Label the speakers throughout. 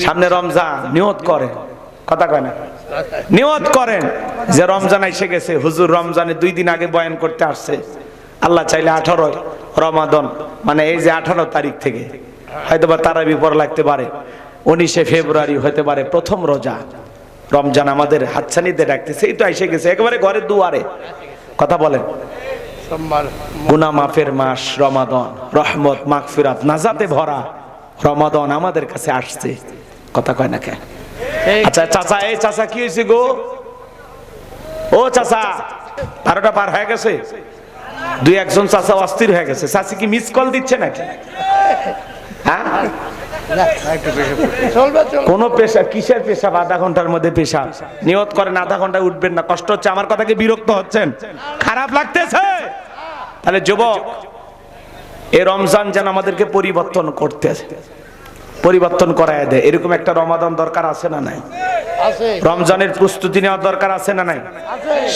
Speaker 1: সামনে রমজান, নিয়ত করেন, কথা কয় না, নিয়ত করেন যে রমজান এসে গেছে। হুজুর রমজানে 2 দিন আগে বয়ান করতে আসছে, আল্লাহ চাইলে 18 রমাদান, মানে এই যে 18 তারিখ থেকে হয়তো বা তারাবি পড়া লাগতে পারে, 19শে ফেব্রুয়ারি হতে পারে প্রথম রোজা। রমজান আমাদের হাতছানিতে ডাকতেছে, এই তো এসে গেছে একেবারে ঘরের দুয়ারে। কথা বলেন, গুনাহ মাফের মাস রমাদান, রহমত মাগফিরাত নাজাতে ভরা রমাদান আমাদের কাছে আসছে। কথা কয় না কে? আচ্ছা চাচা, এই চাচা কি হয়েছে গো? ও চাচা, 12টা পার হয়ে গেছে, 2-1 চাচা অস্থির হয়ে গেছে। চাচি কি মিস কল দিচ্ছে নাকি? হ্যাঁ, কোন পেশা, কিসের পেশাব? আধা ঘন্টার মধ্যে পেশাব। নিয়ত করেন আধা ঘন্টায় উঠবেন না। কষ্ট হচ্ছে? আমার কথা কি বিরক্ত হচ্ছেন? খারাপ লাগতেছে? তাহলে যুবক, এই রমজান যেন আমাদেরকে পরিবর্তন করতে, পরিবর্তন করায় দেয়, এরকম একটা রমাদান দরকার আছে না নাই? রমজানের প্রস্তুতি নেওয়ার দরকার আছে না নাই?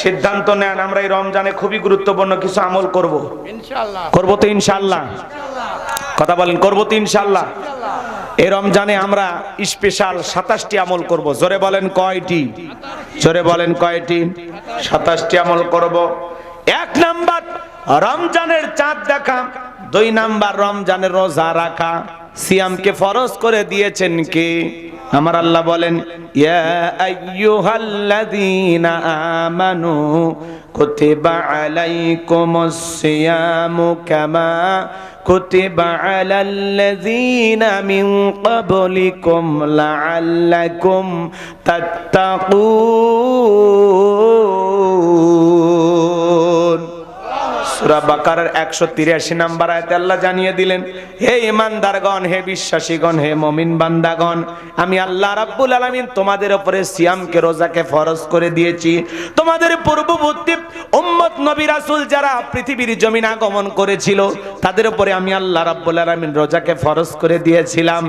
Speaker 1: সিদ্ধান্ত নেন আমরা এই রমজানে খুবই গুরুত্বপূর্ণ কিছু আমল করব। করব তো ইনশাআল্লাহ? কথা বলেন, করব তো ইনশাআল্লাহ? এই রমজানে আমরা স্পেশাল 27টি আমল করব। জোরে বলেন কয়টি? জোরে বলেন কয়টি? 27টি আমল করব। 1 নাম্বার রমজানের চাঁদ দেখা, 2 নাম্বার রমজানের রোজা রাখা। সিয়ামকে ফরজ করে দিয়েছেন কে? আমার আল্লাহ বলেন, ইয়া আইয়ুহাল্লাযীনা আমানু কুতিবা আলাইকুমুস সিয়ামু কামা কুতিবা আলাল্লাযীনা মিন ক্বাবলিকুম লাআল্লাকুম তাত্তাকুন। সূরা বাকারার 183 নম্বর আয়াতে আল্লাহ জানিয়ে দিলেন, হে ঈমানদারগণ, হে বিশ্বাসীগণ, হে মুমিন বান্দাগণ, আমি আল্লাহ রাব্বুল আলামিন তোমাদের উপরে সিয়ামকে, রোজাকে ফরজ করে দিয়েছি। তোমাদের পূর্ববর্তী উম্মত নবী রাসূল যারা পৃথিবীর জমিন আগমন করেছিল, তাদের উপরে আমি আল্লাহ রাব্বুল আলামিন রোজাকে ফরজ করে দিয়েছিলাম।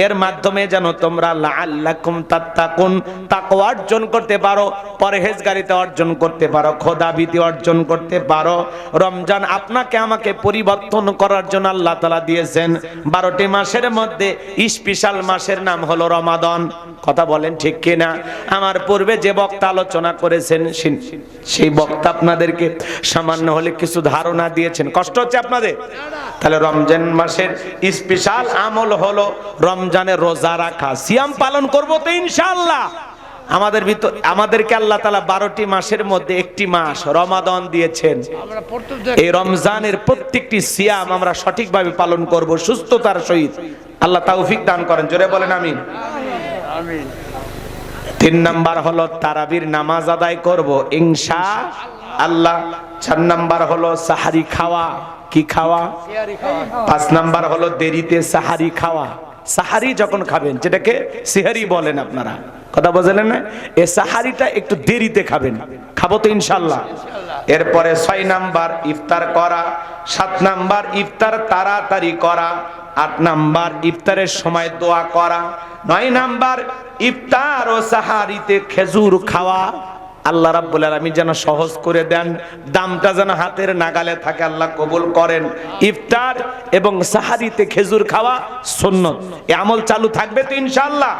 Speaker 1: এর মাধ্যমে যেন তোমরা লাআল্লাকুম তাত্তাকুন, তাকওয়া অর্জন করতে পারো, পরহেজগারিতা অর্জন করতে পারো, খোদাভীতি অর্জন করতে পারো। রমজান আপনাকে আমাকে পরিবর্তন করার জন্য আল্লাহ তাআলা দিয়েছেন। 12টি মাসের মধ্যে স্পেশাল মাসের নাম হলো রমাদান। কথা বলেন ঠিক কিনা? আমার পূর্বে যে বক্তা আলোচনা করেছেন, সেই বক্তা আপনাদেরকে সামান্য হলে কিছু ধারণা দিয়েছেন। কষ্ট হচ্ছে আপনাদের? তাহলে রমজান মাসের স্পেশাল আমল হলো রমজানের রোজা রাখা। সিয়াম পালন করব তো ইনশাআল্লাহ। আমাদেরকে আল্লাহ তাআলা 12টি মাসের মধ্যে একটি মাস রমাদান দিয়েছেন। এই রমজানের প্রত্যেকটি সিয়াম আমরা সঠিকভাবে পালন করব, সুস্থতার সহিত। আল্লাহ তৌফিক দান করেন। জোরে বলেন আমিন। আমিন। 3 নাম্বার হলো তারাবির নামাজ আদায় করব ইনশাআল্লাহ। 4 নাম্বার হলো সাহারি খাওয়া। কি খাওয়া? 5 নাম্বার হলো দেরিতে সাহারি খাওয়া। সাহারি যখন খাবেন, যেটাকে সিহারি বলেন আপনারা, কথা বুঝলেন না? এই সাহারিটা একটু দেরিতে খাবেন। খাবো তো ইনশাআল্লাহ? এরপরে 6 নাম্বার ইফতার করা। 7 নাম্বার ইফতার তাড়াতাড়ি করা। 8 নাম্বার ইফতারের সময় দোয়া করা। 9 নাম্বার ইফতার ও সাহারিতে খেজুর খাওয়া। আল্লাহ রাব্বুল আলামিন যেন সহজ করে দেন, দামটা যেন হাতের নাগালে থাকে, আল্লাহ কবুল করেন। ইফতার এবং সাহারিতে খেজুর খাওয়া সুন্নাত। এই আমল চালু থাকবে তো ইনশাআল্লাহ?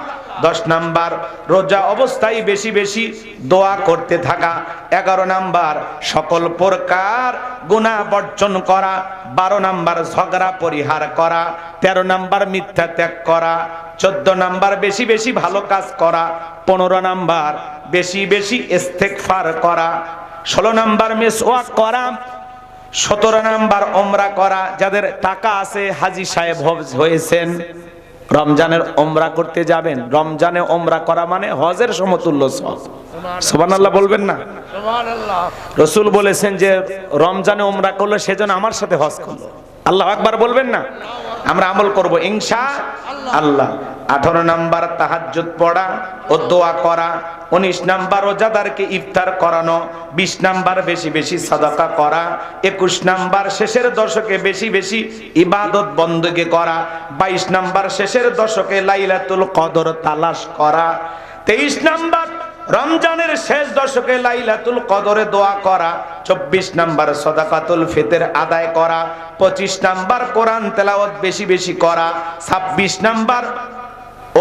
Speaker 1: 10 নাম্বার রোজা অবস্থায় বেশি বেশি দোয়া করতে থাকা। 11 নাম্বার সকল প্রকার গুনাহ বর্জন করা। 12 নাম্বার ঝগড়া পরিহার করা। 13 নাম্বার মিথ্যা ত্যাগ করা। 14 নাম্বার বেশি বেশি ভালো কাজ করা। 15 নাম্বার বেশি বেশি ইস্তেগফার করা। 16 নাম্বার মিসওয়াক করা। 17 নাম্বার ওমরা করা। যাদের টাকা আছে, হাজী সাহেব হয়েছেন, রমজানের ওমরা করতে যাবেন। রমজানে ওমরা করা মানে হজের সমতুল্য সওয়াব। সুবহানাল্লাহ বলবেন না? সুবহানাল্লাহ। রাসূল বলেছেন যে রমজানে ওমরা করলে সেজন্য আমার সাথে হজ করলো। আল্লাহু আকবার বলবেন না? আমরা আমল করব ইনশাআল্লাহ। 18 নাম্বার তাহাজ্জুদ পড়া ও দোয়া করা। 19 নাম্বার রোজাদারকে ইফতার করানো। 20 নাম্বার বেশি বেশি সাদাকা করা। 21 নাম্বার শেষের দশকে বেশি বেশি ইবাদত বندگی করা। 22 নাম্বার শেষের দশকে লাইলাতুল কদর তালাশ করা। 23 নাম্বার রমজানের শেষ দশকে লাইলাতুল কদরে দোয়া করা। 24 নাম্বার সাদাকাতুল ফিতর আদায় করা। 25 নাম্বার কোরআন তেলাওয়াত বেশি বেশি করা। 26 নাম্বার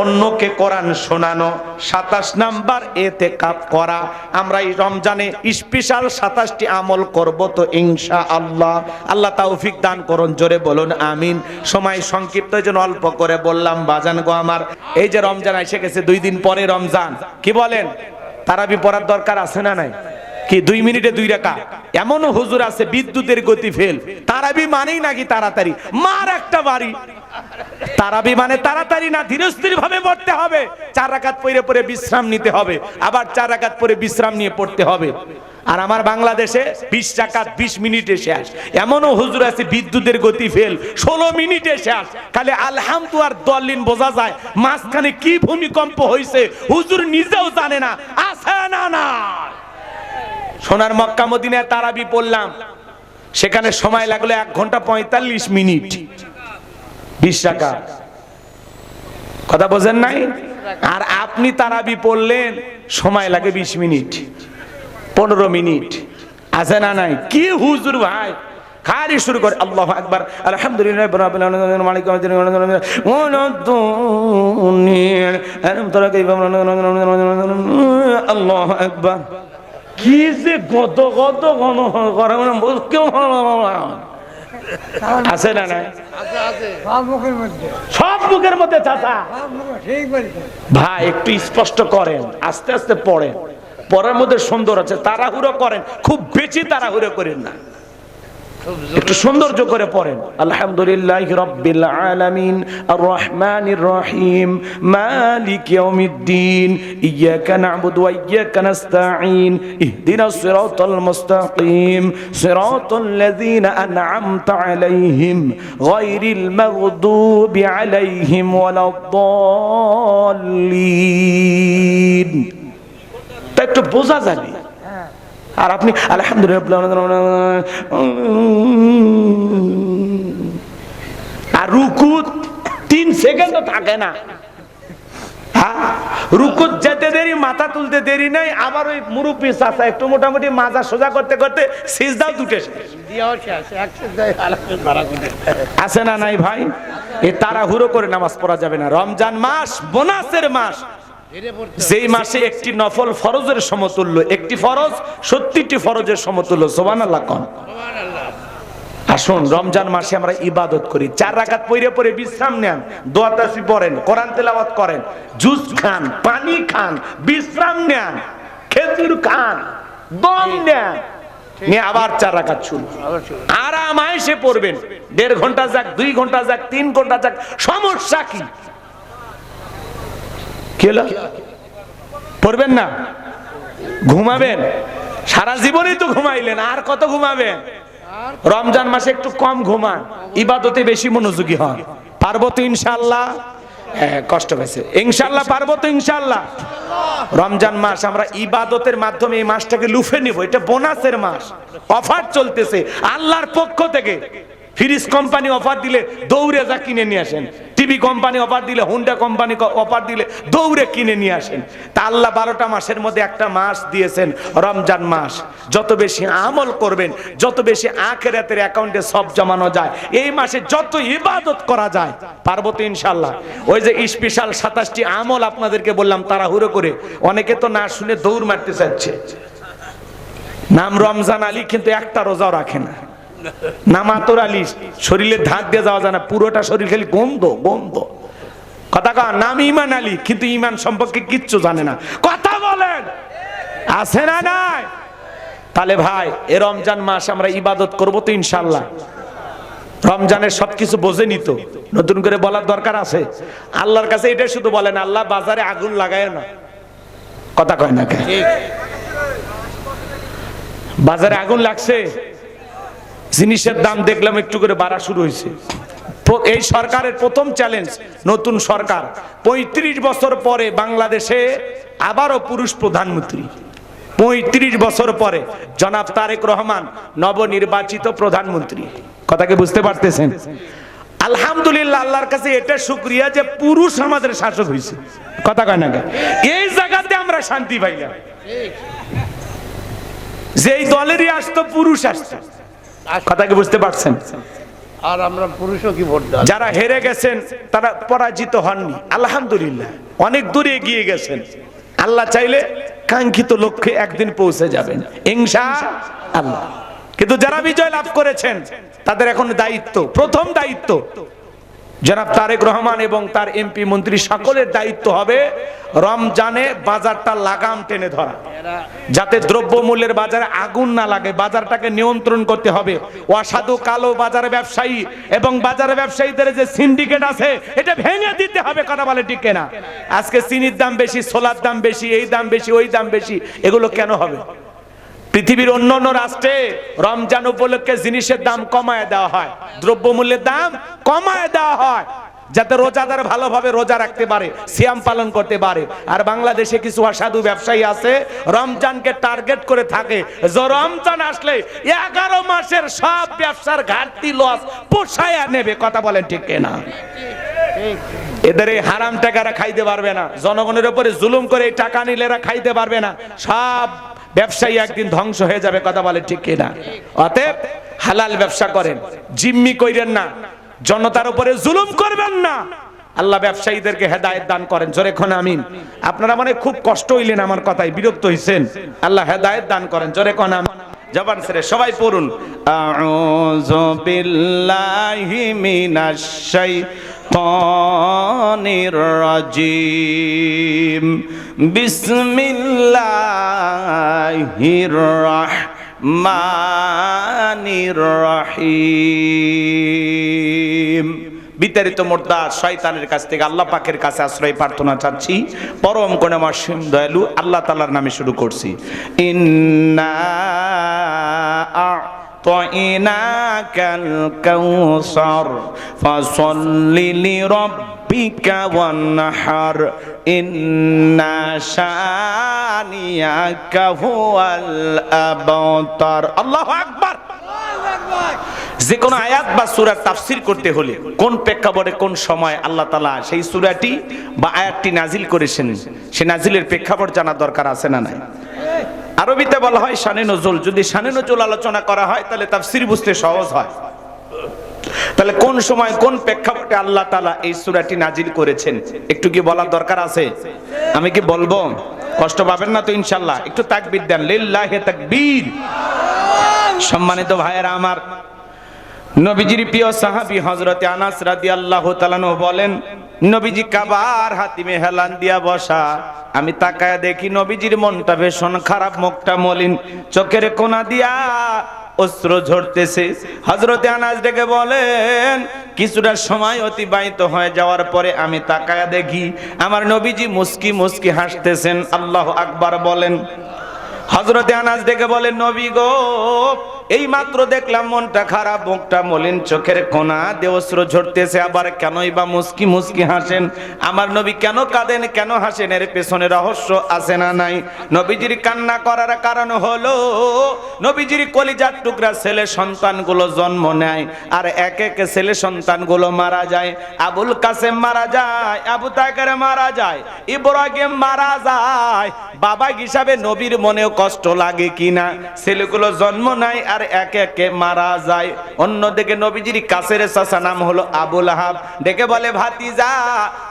Speaker 1: অন্যকে কোরআন শোনানো, 27 নাম্বার ইতিকাফ করা। আমরা এই রমজানে স্পেশাল 27টি আমল করব তো ইনশাআল্লাহ। আল্লাহ তৌফিক দান করুন, জোরে বলুন আমিন। সময় সংক্ষিপ্ত জন্য অল্প করে বললাম বাজান গো আমার। এই যে রমজান এসে গেছে, 2 দিন পরে রমজান, কি বলেন তারাবি পড়ার দরকার আছে না নাই? কি 2 মিনিটে 2 রাকাত? এমনও হুজুর আছে বিদ্যুতের গতি ফেল, তারাবি মানেই নাকি তাড়াতাড়ি, মার একটা বাড়ি। তারাবি মানে তাড়াতাড়ি না, ধীরস্থির ভাবে পড়তে হবে। 4 রাকাত পড়ে পড়ে বিশ্রাম নিতে হবে, আবার 4 রাকাত পড়ে বিশ্রাম নিয়ে পড়তে হবে। আর আমার বাংলাদেশে 20 রাকাত 20 মিনিটে শেষ। এমনও হুজুর আছে বিদ্যুতের গতি ফেল, 16 মিনিটে শেষ। খালি আলহামদু আর দলিন বোঝা যায়, মাঝখানে কি ভূমিকম্প হয়েছে হুজুর নিজেও জানে না। আছে না না? সোনার মক্কা মদিনায় তারাবি পড়লাম, সেখানে সময় লাগলো 1 ঘন্টা 45 মিনিট, 20 রাকাত। কথা বোঝেন নাই? আর আপনি তারাবি পড়লেন, সময় লাগে 20 মিনিট 15 মিনিট। আছে না নাই? কি হুজুর ভাই খালি শুরু করে আল্লাহু আকবার, আলহামদুলিল্লাহ রাব্বিল আলামিন, মালিক ইয়াউমিদ্দিন, আল্লাহু আকবার। কি যে কত কত গণ করে আছে না নাই? সব মুখের মধ্যে চাচা ভাই একটু স্পষ্ট করেন, আস্তে আস্তে পড়েন, পড়ার মধ্যে সুন্দর আছে। তাড়াহুড়ো করেন, খুব বেশি তাড়াহুড়ো করেন না, একটু সৌন্দর্য করে পড়েন। আলহামদুলিল্লাহি রাব্বিল আলামিন, আর রহমানির রহিম, মালিক ইয়াউমিদ্দিন, ইয়াকা না'বুদু ওয়া ইয়াকা নাস্তাঈন, ইহদিনাস সিরাতাল মুস্তাকিম, সিরাতাল লাযীনা আন'আমতা আলাইহিম, গায়রিল মাগদুবি আলাইহিম ওয়ালাদ-দাল্লিন। তা একটু বোঝা যাবে। আর আপনি আলহামদুলিল্লাহ, আর রুকু 3 সেকেন্ডও থাকে না। রুকু যেতে দেরি, মাথা তুলতে দেরি নাই, আবার ওই মুরব্বি চাচা একটু মোটামুটি মাজা সোজা করতে করতে সিজদাও দুটে আছে না নাই ভাই? এই তাড়াহুড়ো করে নামাজ পড়া যাবে না। রমজান মাস বোনাসের মাস, যেই মাসে একটি নফল ফরজের সমতুল্য, একটি ফরজ 70টি ফরজের সমতুল্য। সুবহানাল্লাহ কোন। আসুন রমজান মাসে আমরা ইবাদত করি, 4 রাকাত পড়ে পড়ে বিশ্রাম নেন, দোয়া তাসবিহ পড়েন, কোরআন তেলাওয়াত করেন, জুস খান, পানি খান, বিশ্রাম নেন, খেজুর খান, দম নেন, নিয়ে আবার 4 রাকাত শুরু। আরামায়েশে পড়বেন, 1.5 ঘন্টা যাক, 2 ঘন্টা যাক, 3 ঘন্টা যাক, সমস্যা কি? পড়বেন না, ঘুমাবেন। সারা জীবনই তো ঘুমাইলেন, আর কত ঘুমাবেন? রমজান মাসে একটু কম ঘুমান, ইবাদতে বেশি মনোযোগী হন। পারবো তো ইনশাআল্লাহ? কষ্ট হয়েছে, ইনশাআল্লাহ পারবো তো ইনশাআল্লাহ। রমজান মাস আমরা ইবাদতের মাধ্যমে এই মাসটাকে লুফে নিব। এটা বোনাসের মাস, অফার চলতেছে আল্লাহর পক্ষ থেকে। ফ্রিজ কোম্পানি অফার দিলে দৌড়ে যা কিনে নিয়ে আসেন, টিভি কোম্পানি অফার দিলে, হুন্ডা কোম্পানি অফার দিলে দৌড়ে কিনে নিয়ে আসেন। তা আল্লাহ 12টা মাসের মধ্যে একটা মাস দিয়েছেন রমজান মাস। যত বেশি আমল করবেন, যত বেশি আখিরাতের অ্যাকাউন্টে সব জমানো যায়, এই মাসে যত ইবাদত করা যায়, পারবো তো ইনশাআল্লাহ। ওই যে স্পেশাল 27টি আমল আপনাদেরকে বললাম তাড়াহুড়ো করে, অনেকে তো না শুনে দৌড় মারতে চাচ্ছে। নাম রমজান আলী, কিন্তু একটা রোজাও রাখে না। নামাতর আলী, শরীরে ধাক দিয়ে যাওয়া যায় না, পুরোটা শরীর খালি গন্ধ গন্ধ। কথা কন। নাম ইমান আলী, কিন্তু ইমান সম্পর্কে কিচ্ছু জানে না। কথা বলেন, আছে না নাই? তাহলে ভাই এ রমজান মাস আমরা ইবাদত করবো তো ইনশাআল্লাহ। রমজানের সবকিছু বোঝেনি তো, নতুন করে বলার দরকার আছে? আল্লাহর কাছে এটা শুধু বলেন, আল্লাহ বাজারে আগুন লাগায় না। কথা কয় না? বাজারে আগুন লাগছে, জিনিসের দাম দেখলাম একটু করে বাড়া শুরু হয়েছে। এই সরকারের প্রথম চ্যালেঞ্জ, নতুন সরকার, 35 বছর পরে বাংলাদেশে আবারও পুরুষ প্রধানমন্ত্রী। 35 বছর পরে জনাব তারেক রহমান নবনির্বাচিত প্রধানমন্ত্রী। কথাকে বুঝতে পারতেছেন? আলহামদুলিল্লাহ, আল্লাহর কাছে এটা শুকরিয়া যে পুরুষ আমাদের শাসক হয়েছে। কথা কয় না? এই জায়গাতে আমরা শান্তি পাইলাম। যেই দলেরই আসতো পুরুষ আসতো। কথাকে বুঝতে পারছেন?
Speaker 2: আর আমরা পুরুষও কি ভোট দেওয়া।
Speaker 1: যারা হেরে গেছেন তারা পরাজিত হননি, আলহামদুলিল্লাহ অনেক দূরে এগিয়ে গেছেন। আল্লাহ চাইলে কাঙ্ক্ষিত লক্ষ্যে একদিন পৌঁছে যাবেন ইনশাআল্লাহ। কিন্তু যারা বিজয় লাভ করেছেন তাদের এখন দায়িত্ব, প্রথম দায়িত্ব জনাব তারেক রহমান এবং তার এমপি মন্ত্রী সকলের দায়িত্ব হবে রমজানে বাজারটা লাগাম টেনে ধরা, যাতে দ্রব্যমূল্যের বাজারে আগুন না লাগে। বাজারটাকে নিয়ন্ত্রণ করতে হবে। অসাধু কালো বাজার ব্যবসায়ী এবং বাজার ব্যবসায়ীদের যে সিন্ডিকেট আছে এটা ভেঙে দিতে হবে। কথা বলে ঠিক কিনা? আজকে চিনির দাম বেশি, সোলার দাম বেশি, এই দাম বেশি, ওই দাম বেশি, এগুলো কেন হবে? পৃথিবীর অন্যান্য রাষ্ট্রে রমজান উপলক্ষে জিনিসের দাম কমায় দেওয়া হয়, দ্রব্যমূল্যের দাম কমায় দেওয়া হয়, যাতে রোজাদার ভালোভাবে রোজা রাখতে পারে, সিয়াম পালন করতে পারে। আর বাংলাদেশে কিছু অসাধু ব্যবসায়ী আছে রমজানকে টার্গেট করে থাকে, যে রমজান আসলে 11 মাসের সব ব্যবসার ঘাটতি লস পোষায়া নেবে। কথা বলেন ঠিক কিনা? এদের এই হারাম টাকারা খাইতে পারবে না, জনগণের উপরে জুলুম করে এই টাকা নিলে এরা খাইতে পারবে না, সব ব্যবসায়ী একদিন ধ্বংস হয়ে যাবে। কথা বলে ঠিক কিনা? অতএব হালাল ব্যবসা করেন, জিম্মি কইরেন না, জনতার উপরে জুলুম করবেন না। আল্লাহ ব্যবসায়ীদেরকে হেদায়েত দান করেন। জোরে কোন আমিন। আপনারা মানে খুব কষ্ট হইলেন আমার কথায়, বিরক্ত হইছেন। আল্লাহ হেদায়েত দান করেন। জোরে কোন আমিন। জবান ছেড়ে সবাই পড়ুন, আউযু বিল্লাহি মিনাশ শাইতানির রাজিম, বিসমিল্লাহির রাহমানির রহিম। বিতাড়িত মুর্দাত শয়তানের কাছ থেকে আল্লাহ পাকের কাছে আশ্রয় প্রার্থনা চাচ্ছি। পরম করুণাময় অসীম দয়ালু আল্লাহ তাআলার নামে শুরু করছি। ইন্না আ'তাইনাকাল কাউসার ফাসাল্লি লিরাব্বিকা ওয়ানহার ইন্না শানিয়াকা হুয়াল আবতার। আল্লাহু আকবার। যে কোন আয়াত বা সূরা তাফসীর করতে হলে কোন প্রেক্ষাপটে কোন সময় আল্লাহ তাআলা সেই সূরাটি বা আয়াতটি নাজিল করেছেন, সে নাজিলের প্রেক্ষাপট জানা দরকার আছে না নাই? আরবিতে বলা হয় শানে নজুল। যদি শানে নজুল আলোচনা করা হয় তাহলে তাফসীর বুঝতে সহজ হয়। তাহলে কোন সময় কোন প্রেক্ষাপটে আল্লাহ তাআলা এই সূরাটি নাজিল করেছেন একটু কি বলার দরকার আছে? আমি কি বলবো? কষ্ট পাবেন না তো ইনশাআল্লাহ? একটু তাকবীর দেন, লিল্লাহি তাকবীর। সম্মানিত ভাইয়েরা আমার, নবীজির প্রিয় সাহাবী হযরতে আনাস রাদিয়াল্লাহু তাআলা বলেন, নবীজি কাবার হাতিমে হেলান দিয়া বসা, আমি তাকায়া দেখি নবীজির মনটা ভীষণ খারাপ, মুখটা মলিন, চোখের কোনা দিয়া অশ্রু ঝরতেছে। হযরতে আনাস ডেকে বলেন, কিছুটা সময় অতিবাহিত হয়ে যাওয়ার পরে আমি তাকায়া দেখি আমার নবীজি মুস্কি মুস্কি হাসতেছেন। আল্লাহু আকবার বলেন। হযরতে আনাস ডেকে বলেন, নবী গো, এই মাত্র দেখলাম মনটা খারাপ, মুখটা মলিন, চোখের কোনা দিয়ে অশ্রু ঝরতেছে, আবার কেনই বা মুস্কি মুস্কি হাসেন? আমার নবী কেন কাঁদেন, কেন হাসেন? এর পেছনে রহস্য আছে না নাই? নবীজির কান্না করার কারণ হলো নবীজির কলিজার টুকরা ছেলে সন্তানগুলো জন্ম নেয় আর এক এক ছেলে সন্তানগুলো মারা যায়। আবুল কাসেম মারা যায়, আবু তাকের মারা যায়, ইব্রাহিম মারা যায়। বাবা হিসাবে নবীর মনেও কষ্ট লাগে কিনা? ছেলেগুলো জন্ম নেয় আর এক একে মারা যায়। অন্যদিকে নবীজির কাছের চাচা নাম হলো আবু লাহাব, ডেকে বলে, ভাতিজা,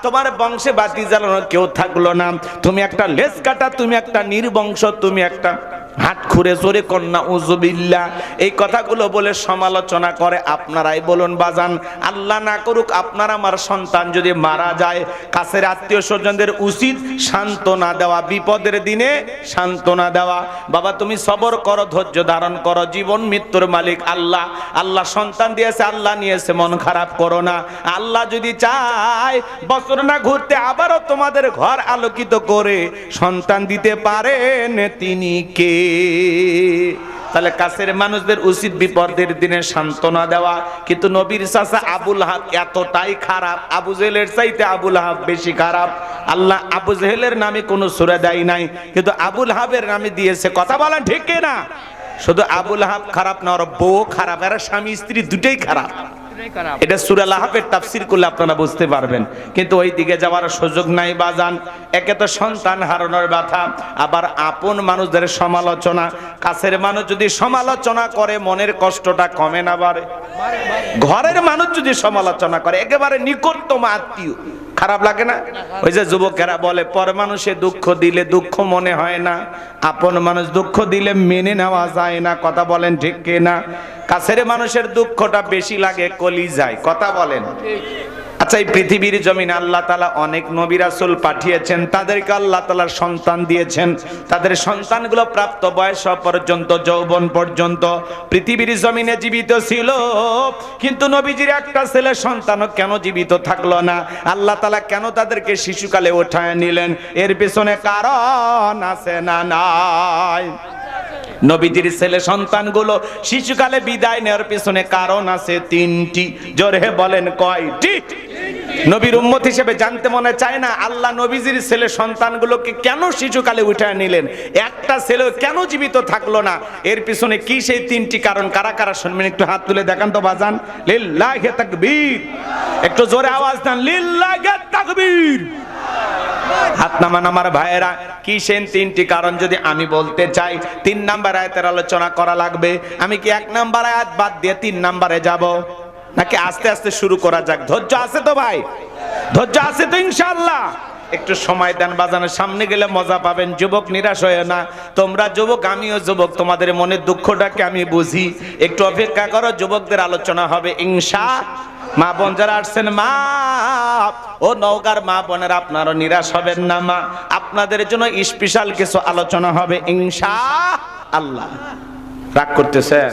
Speaker 1: তোমার বংশে ভাতিজা কেউ থাকলো না, তুমি একটা লেজ কাটা, তুমি একটা নির্বংশ, তুমি একটা হাত খুঁড়ে চোরে কন্যা, উযুবিল্লাহ। এই কথাগুলো বলে সমালোচনা করে। আপনারাই বলুন বাজান, আল্লাহ না করুক আপনার আমার সন্তান যদি মারা যায়, কাছের আত্মীয় স্বজনদের উচিত সান্ত্বনা দেওয়া, বিপদের দিনে সান্ত্বনা দেওয়া। বাবা তুমি সবর করো, ধৈর্য ধারণ করো, জীবন মৃত্যুর মালিক আল্লাহ। আল্লাহ সন্তান দিয়েছে, আল্লাহ নিয়েছে, মন খারাপ করো না। আল্লাহ যদি চায় বছর না ঘুরতে আবারও তোমাদের ঘর আলোকিত করে সন্তান দিতে পারেন, তিনি কে? তাহলে কাছের মানুষদের উচিত বিপদের দিনে সান্ত্বনা দেওয়া। কিন্তু নবীর চাচা আবু লাহাব এতটাই খারাপ, আবু জেহেলের চাইতে আবু লাহাব বেশি খারাপ। আল্লাহ আবু জেহেলের নামে কোনো সূরা দেয় নাই, কিন্তু আবু লাহাবের নামে দিয়েছে। কথা বলেন ঠিক কিনা? শুধু আবু লাহাব খারাপ না, ওর বউ খারাপ, এরা স্বামী স্ত্রী দুটেই খারাপ। এটা সূরা লাহাবের তাফসীর করলে আপনারা বুঝতে পারবেন, কিন্তু ওই দিকে যাওয়ার সুযোগ নাই বাজান। একে তো সন্তান হারানোর ব্যথা, আবার আপন মানুষদের সমালোচনা। কাছের মানুষ যদি সমালোচনা করে মনের কষ্টটা কমে না বাড়ে? ঘরের মানুষ যদি সমালোচনা করে, একেবারে নিকটতম আত্মীয়, খারাপ লাগে না? ওই যে যুবকেরা বলে পর মানুষে দুঃখ দিলে দুঃখ মনে হয় না, আপন মানুষ দুঃখ দিলে মেনে নেওয়া যায় না। কথা বলেন ঠিক কিনা? কাছের মানুষের দুঃখটা বেশি লাগে কলিজায়। কথা বলেন। আচ্ছা, এই পৃথিবীর জমিনে আল্লাহ তাআলা অনেক নবী রাসূল পাঠিয়েছেন, তাদেরকে আল্লাহ তাআলা সন্তান দিয়েছেন। তাদের সন্তানগুলো প্রাপ্ত বয়স পর্যন্ত, যৌবন পর্যন্ত পৃথিবীর জমিনে জীবিত ছিল, কিন্তু নবীজির একটা ছেলে সন্তানও কেন জীবিত থাকলো না? আল্লাহ তাআলা কেন তাদেরকে শিশুকালে উঠায় নিলেন? এর পেছনে কারণ আছে না নাই? নবীজির ছেলে সন্তানগুলো শিশুকালে বিদায় নেওয়ার পেছনে কারণ আছে তিনটি। জোরে বলেন কয়টি? নবীর উম্মত হিসেবে জানতে মনে চায় না আল্লাহ নবীজির ছেলে সন্তানগুলোকে কেন শিশুকালে উঠায় নিলেন? একটা ছেলে কেন জীবিত থাকলো না? এর পিছনে কি সেই তিনটি কারণ? কারা কারা শুনবেন একটু হাত তুলে দেখান তো বাজান। লিল্লাহি তাকবীর। একটু জোরে আওয়াজ দেন, লিল্লাহি তাকবীর। হাত নামান আমার ভাইয়েরা। কি সেই তিনটি কারণ যদি আমি বলতে চাই, 3 নাম্বার আয়াতের আলোচনা করা লাগবে। আমি কি 1 নাম্বার আয়াত বাদ দিয়ে 3 নাম্বারে যাব, নাকি আস্তে আস্তে শুরু করা যাক? ধৈর্য আছে তো ভাই? ধৈর্য আছে তো ইনশাআল্লাহ? একটু সময় দেন বাজানের সামনে গেলে মজা পাবেন। যুবক নিরাশ হয় না, তোমরা যুবক, আমিও যুবক, তোমাদের মনের দুঃখটাকে আমি বুঝি। একটু অপেক্ষা করো, যুবকদের আলোচনা হবে ইনশাআল্লাহ। মা বোন যারা আসছেন, মা ও নওগাঁর মা বোনেরা, আপনারও নিরাশ হবেন না। মা আপনাদের জন্য স্পেশাল কিছু আলোচনা হবে ইনশাআল্লাহ। রাগ করতেছেন?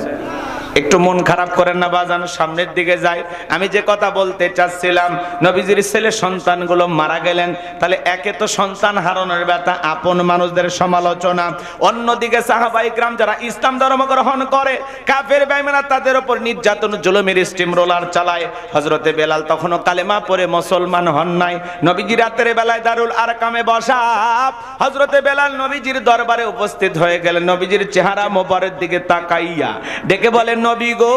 Speaker 1: একটু মন খারাপ করেন না বাজান, সামনের দিকে যাই। আমি যে কথা বলতে চাচ্ছিলাম, নবীজির ছেলে সন্তানগুলো মারা গেলেন, তাহলে একে তো সন্তান হারানোর ব্যথা, আপন মানুষদের সমালোচনা, অন্যদিকে সাহাবায়ে কেরাম যারা ইসলাম ধর্ম গ্রহণ করে, কাফের বেঈমানরা তাদের উপর নির্যাতন জুলুমের স্টিম রোলার চালায়। হযরতে বেলাল তখনও কালেমা পড়ে মুসলমান হন নাই। নবীজি রাতের বেলায় দারুল আরকামে বসা, হযরতে বেলাল নবীজির দরবারে উপস্থিত হয়ে গেলেন। নবীজির চেহারা মোবারক দিকে তাকাইয়া ডেকে বলেন, নবী গো,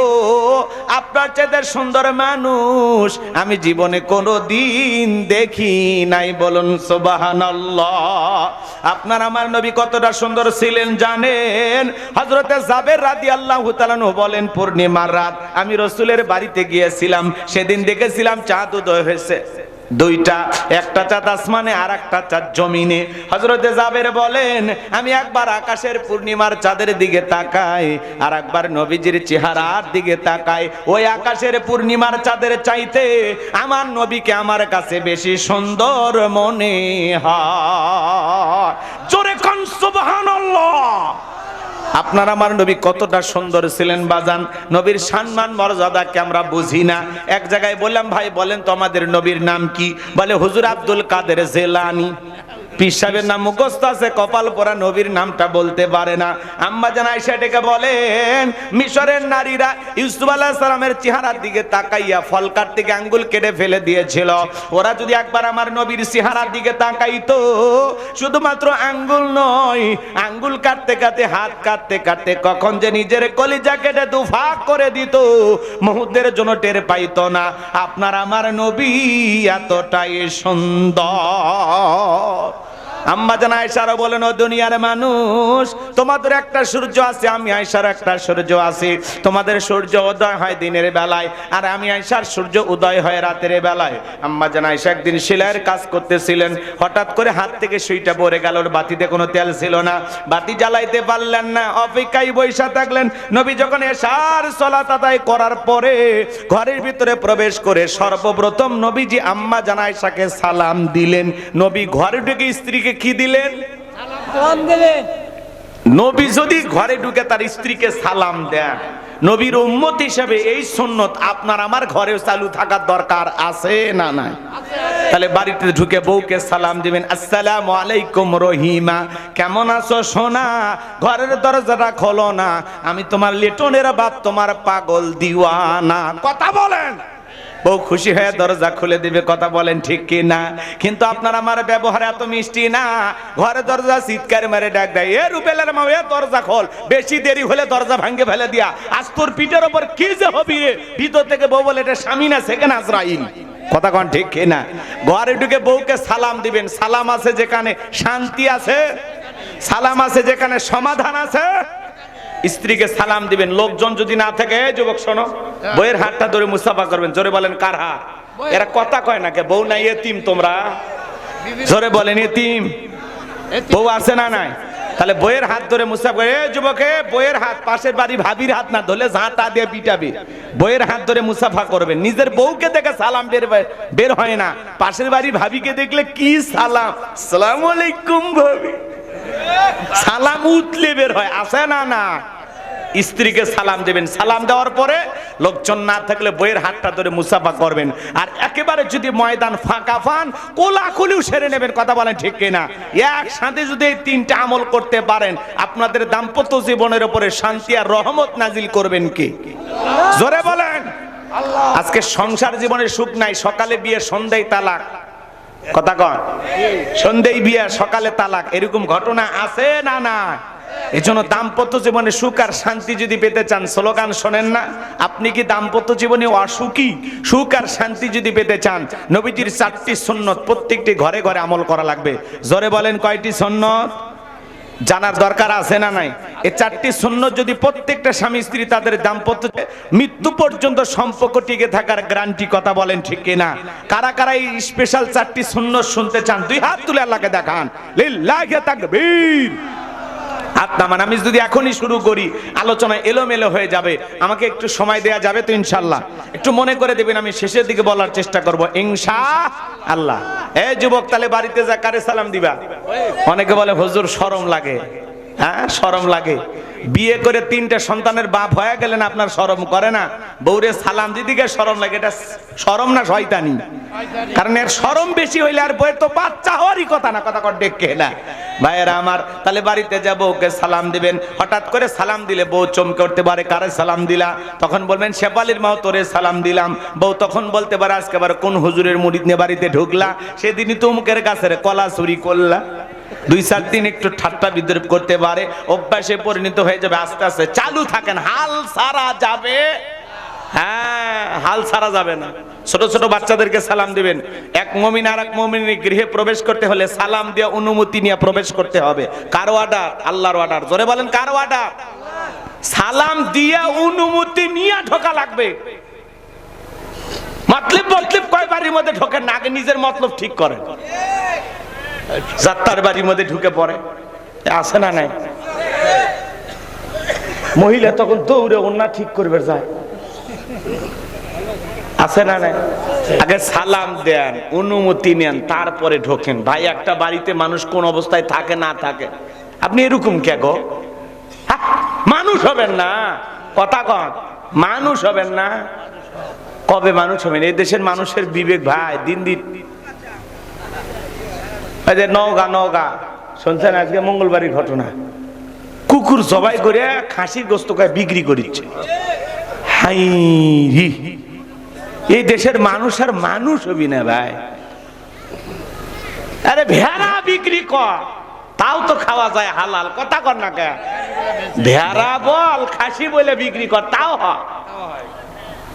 Speaker 1: আপনার চেয়ে সুন্দর মানুষ আমি জীবনে কোনোদিন দেখি নাই। বলুন সুবহানাল্লাহ। আপনার আমার নবী কতটা সুন্দর ছিলেন জানেন? হযরতে জাবের রাদিয়াল্লাহু তাআলা আনহু বলেন, পূর্ণিমার রাত আমি রাসূলের বাড়িতে গিয়েছিলাম, সেদিন দেখেছিলাম চাঁদ উদয় হয়েছে দুইটা, একটা চাঁদ আসমানে আর একটা চাঁদ জমিনে। হযরতে জাবের বলেন, আমি একবার আকাশের পূর্ণিমার চাঁদের দিকে তাকাই, আর একবার নবীজির চেহারার দিকে তাকাই। ওই আকাশের পূর্ণিমার চাঁদের চাইতে আমার নবীকে আমার কাছে বেশি সুন্দর মনে হয়। জোরে কোন সুবহানাল্লাহ। আপনার আমার নবী কতটা সুন্দর ছিলেন বাজান। নবীর সম্মান মর্যাদাকে আমরা বুঝি না। এক জায়গায় বললাম, ভাই বলেন তো আমাদের নবীর নাম কি? বলে হুজুর আব্দুল কাদের জেলানী। পীর সাহেবের নাম মুখস্থ আছে, কপাল পোড়া নবীর নামটা বলতে পারে না। আম্মা জান আয়েশা ডেকে বলেন, মিশরের নারীরা ইউসুফ আলাইহিস সালামের চেহারার দিকে তাকাইয়া ফল কাটতে গিয়ে আঙ্গুল কেটে ফেলে দিয়েছিল। ওরা যদি একবার আমার নবীর চেহারার দিকে তাকাইতো, শুধুমাত্র আঙ্গুল নয়, আঙ্গুল কাটতে কাটতে, হাত কাটতে কাটতে কখন যে নিজের কলিজা কেটে দুভাগ করে দিত, মুহূর্তের জন্য টের পাইতো না। আপনার আমার নবী এতটাই সুন্দর। আম্মা জান আয়েশারা বলেন, ও দুনিয়ার মানুষ, তোমাদের একটা সূর্য আছে, আমি আয়েশার একটা সূর্য আছে। তোমাদের সূর্য উদয় হয় দিনের বেলায়, আর আমি আয়েশার সূর্য উদয় হয় রাতের বেলায়। আম্মা জান আয়েশা একদিন সেলাইয়ের কাজ করতেছিলেন, হঠাৎ করে হাত থেকে সুইটা পড়ে গেল। বাতিতে কোনো তেল ছিল না, বাতি জ্বালাইতে পারলেন না, অপেক্ষায় বসে থাকলেন। নবী যখন এশার সালাত আদায় করার পরে ঘরের ভিতরে প্রবেশ করে সর্বপ্রথম নবীজি আম্মা জান আয়েশাকে সালাম দিলেন। নবী ঘরে ঢুকে স্ত্রীকে কি দিলেন? সালাম দিলেন। নবী যদি ঘরে ঢুকে তার স্ত্রীকে সালাম দেন, নবীর উম্মত হিসেবে এই সুন্নত আপনার আমার ঘরে চালু থাকার দরকার আছে না নাই? তাহলে বাড়িতে ঢুকে বউকে সালাম দিবেন, আসসালামু আলাইকুম রহিমা, কেমন আছো সোনা? ঘরের দরজাটা খোলো না, আমি তোমার লিটনের বাপ, তোমার পাগল দিওয়ানা। কথা বলেন। বউ খুশি হয়ে দরজা খুলে দিবে, কথা বলেন ঠিক কি না? কিন্তু আপনার আমার ব্যবহার এত মিষ্টি না, ঘরে দরজা চিৎকার মেরে ডাক দেয়, এ রুবেলের মা, এ দরজা খোল, বেশি দেরি হলে দরজা ভাঙে ফেলে দিয়া, আজ তোর পিঠের ওপর কি যে হবি রে। ভিতর থেকে বউ বলে, এটা স্বামী না সেকেন্ড আজরাইল, কথা কন ঠিক কি না? ঘরে ঢুকে বউকে সালাম দিবেন, সালাম আছে যেখানে শান্তি আছে, সালাম আছে যেখানে সমাধান আছে। স্ত্রীকে সালাম দিবেন, লোকজন যদি না থাকে, যুবক শোনো, বইয়ের হাতটা ধরে মুসাফা করবেন। জোরে বলেন কার হাত? এরা কথা কয় না কে? বউ নাই এতিম তোমরা? জোরে বলেন এতিম। বউ আছে না নাই? তাহলে বইয়ের হাত ধরে মুসাফা করে, এ যুবকে বইয়ের হাত, পাশের বাড়ি ভাবির হাত না ধরলে ঝাঁটা দিয়ে পিটাবে। বইয়ের হাত ধরে মুসাফা করবেন। নিজের বউকে দেখে সালাম বের হয় না, পাশের বাড়ি ভাবিকে দেখলে কি সালাম, আসসালামু আলাইকুম ভাবি, সালাম উঠলে বের হয়, আছে না না? স্ত্রীকে সালাম দেবেন, সালাম দেওয়ার পরে লোকজন না থাকলে বইয়ের হাতটা ধরে মুসাফা করবেন। আর একেবারে যদি ময়দান ফাঁকা পান, কোলাকুলিও সেরে নেবেন, কথা বলেন ঠিক কিনা? একসাথে যদি এই তিনটা আমল করতে পারেন, আপনাদের দাম্পত্য জীবনের উপরে শান্তি আর রহমত নাজিল করবেন কে? জোরে বলেন। আজকে সংসার জীবনের সুখ নাই, সকালে বিয়ে সন্ধ্যায় তালাক, কথা কন, সন্ধ্যায় বিয়ে সকালে তালাক, এরকম ঘটনা আছে না না? এজন্য দাম্পত্য জীবনে সুখ আর শান্তি যদি পেতে চান, স্লোগান শোনেন না? আপনি কি দাম্পত্য জীবনে অসুখী? সুখ আর শান্তি যদি পেতে চান, নবীজির 4টি সুন্নত প্রত্যেকটি ঘরে ঘরে আমল করা লাগবে। জোরে বলেন কয়টি সুন্নত? জানার দরকার আছে না নাই? এই 4টি সুন্নত যদি প্রত্যেকটা স্বামী স্ত্রী তাদের দাম্পত্য মৃত্যু পর্যন্ত সম্পর্ক টিকে থাকার গ্যারান্টি, কথা বলেন ঠিক কিনা? কারা কারা এই স্পেশাল 4টি সুন্নত শুনতে চান? দুই হাত তুলে আল্লাহকে দেখান, লিল্লাহি তাকবীর। হাত নামান। আমি যদি এখনই শুরু করি, আলোচনা এলোমেলো হয়ে যাবে, আমাকে একটু সময় দেয়া যাবে তো ইনশাআল্লাহ? একটু মনে করে দেবেন, আমি শেষের দিকে বলার চেষ্টা করব ইনশাআল্লাহ। এই যুবক, তাহলে বাড়িতে যা কারে সালাম দিবা? অনেকে বলে হুজুর শরম লাগে। হ্যাঁ, শরম লাগে। বিয়ে করে 3টে সন্তানের বাপ হয়ে গেলেন, আপনার শরম করে না? বউরে সালাম দিদিকে শরম লাগে, এটা শরম না শয়তানি? কারণ এর শরম বেশি হইলে আর বউয়ের তো বাচ্চা হওয়ারই কথা না, কথা কর ডেকে না। ভাইয়েরা আমার, তাহলে বাড়িতে যাব, ওকে সালাম দিবেন। হঠাৎ করে সালাম দিলে বউ চমকে উঠতে পারে, কারে সালাম দিলা? তখন বলবেন শেফালির মা, তোরে সালাম দিলাম। বউ তখন বলতে পারে, আজকে আবার কোন হুজুরের মুরিদ নিয়ে বাড়িতে ঢুকলা? সেদিনই তুমুকের গাছের কলা চুরি করলা। 2-4 দিন একটু ঠাট্টা বিদ্রুপ করতে পারে, অভ্যাসে পরিণত হয়ে যাবে। আস্তে আস্তে চালু থাকেন, হাল ছাড়া যাবে। হ্যাঁ, হাল ছাড়া যাবে না। ছোট ছোট বাচ্চাদেরকে সালাম দিবেন। এক মুমিন আর এক মুমিনের গৃহে প্রবেশ করতে হলে সালাম দিয়ে অনুমতি নিয়ে প্রবেশ করতে হবে। কার অর্ডার? আল্লাহর অর্ডার। জোরে বলেন কার অর্ডার? সালাম দিয়ে অনুমতি নিয়ে ঢোকা লাগবে। মতলব কয় বাড়ির মধ্যে ঢোকেন না, আগে নিজের মতলব ঠিক করেন। যাত্রার বাড়ির মধ্যে ঢুকে পড়ে, আছে না নাই? মহিলা তখন দৌড়ে ওন্না ঠিক করবে যায়, আছে না নাই? আগে সালাম দেন, অনুমতি নেন, তারপরে ঢোকেন। ভাই, একটা বাড়িতে মানুষ কোন অবস্থায় থাকে না থাকে, আপনি এরকম কে গো? মানুষ হবেন না, কথা কন, মানুষ হবেন না। কবে মানুষ হবেন? এই দেশের মানুষের বিবেক ভাই দিন দিন। নওগাঁ শুনছেন আজকে মঙ্গলবারের ঘটনা, কুকুর জবাই করে খাসির গোস্ত বিক্রি করিচ্ছে। হাই, এই দেশের মানুষ আর মানুষ হবি না ভাই। আরে ভেড়া বিক্রি কর, তাও তো খাওয়া যায় হালাল, কথা কর না কে? ভেড়া বল, খাসি বলে বিক্রি কর, তাও হয়।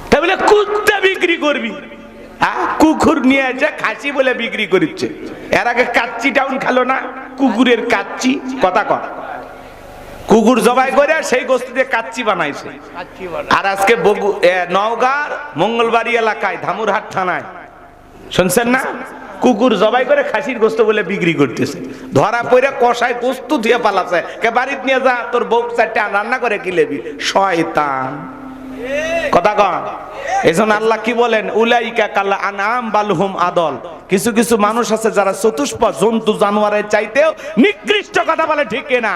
Speaker 1: তা বলে কুত্তা বিক্রি করবি? কুকুর নিয়ে এসে খাসি বলে বিক্রি করছে। এর আগে কাচ্চি টাউন খেলো না, কুকুরের কাচ্চি, কথা কর। কুকুর জবাই করে সেই গোস্ত দিয়ে কাচ্চি বানাইছে। আর আজকে নওগাঁর মঙ্গলবাড়ি এলাকায় ধামুরহাট থানায় শুনছেন না, কুকুর জবাই করে খাসির গোস্ত বলে বিক্রি করতেছে। ধরা পড়ে কষায় গোস্ত দিয়ে পালাছে। কে বাড়িতে নিয়ে যা, তোর বউ 4টা রান্না করে কি লেবি, শয়তান, কথা কন। এজন্য আল্লাহ কি বলেন? উলাইকা কাল আনআম বালহুম আদল। কিছু কিছু মানুষ আছে যারা চতুষ্পদ জন্তু জানোয়ারের চাইতেও নিকৃষ্ট, কথা বলে ঠিক না?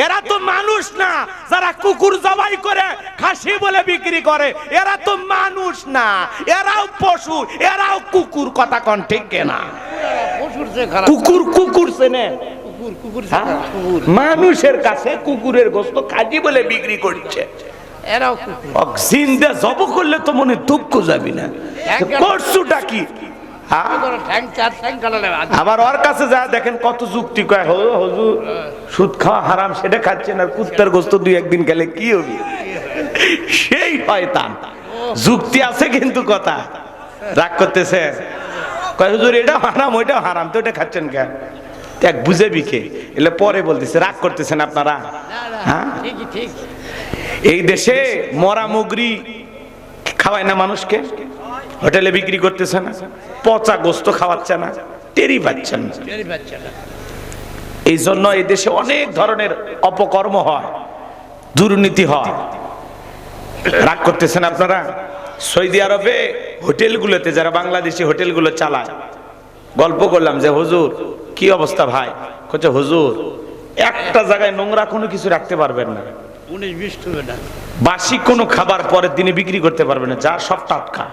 Speaker 1: এরা তো মানুষ না, যারা কুকুর জবাই করে খাসি বলে বিক্রি করে, এরা তো মানুষ না, এরাও পশু, এরাও কুকুর, কথা কন ঠিক না? কুকুর কুকুর চেনে, মানুষের কাছে কুকুরের গোস্ত খাসি বলে বিক্রি করছে।
Speaker 2: এরাও কুকুর।
Speaker 1: জিন্দা জব করলে তো মনে দুঃখ যাবি না, করছুটা কি? হ্যাঁ?
Speaker 2: ঠ্যাং চার ঠ্যাং কাটালে
Speaker 1: আবার ওর কাছে যা দেখেন কত যুক্তি কয়, হুজুর সুদ খাওয়া হারাম, সেটা খাচ্ছেন, আর কুত্তার গোস্ত দুই একদিন খেলে কি হবে, সেই শয়তান যুক্তি আছে কিন্তু কথা রাগ করতেছে, কয় হুজুর এটা হারাম ওইটা হারাম, তো ওটা খাচ্ছেন কেন? এক বুঝে বিকে এলে পরে বলতেছে রাগ করতেছেন আপনারা। হ্যাঁ,
Speaker 2: ঠিকই ঠিক।
Speaker 1: এই দেশে মরা মুগরি খাওয়ায় না মানুষকে, হোটেলে বিক্রি করতেছে না, পচা গোস্ত খাওয়াচ্ছে না, টেরি পাচ্ছেন না।
Speaker 2: টেরি পাচ্ছে না।
Speaker 1: এই জন্য এই দেশে অনেক ধরনের অপকর্ম হয়, দুর্নীতি হয়। রাগ করতেছেন আপনারা? সৌদি আরবে হোটেলগুলোতে যারা বাংলাদেশি হোটেলগুলো চালায়, গল্প করলাম যে হুজুর কি অবস্থা ভাই, বলছে হুজুর একটা জায়গায় নোংরা কোনো কিছু রাখতে পারবেন না,
Speaker 2: 19-20 হবে না,
Speaker 1: বাসি কোনো খাবার পরের দিনে বিক্রি করতে পারবে না, যা সব টাটকা।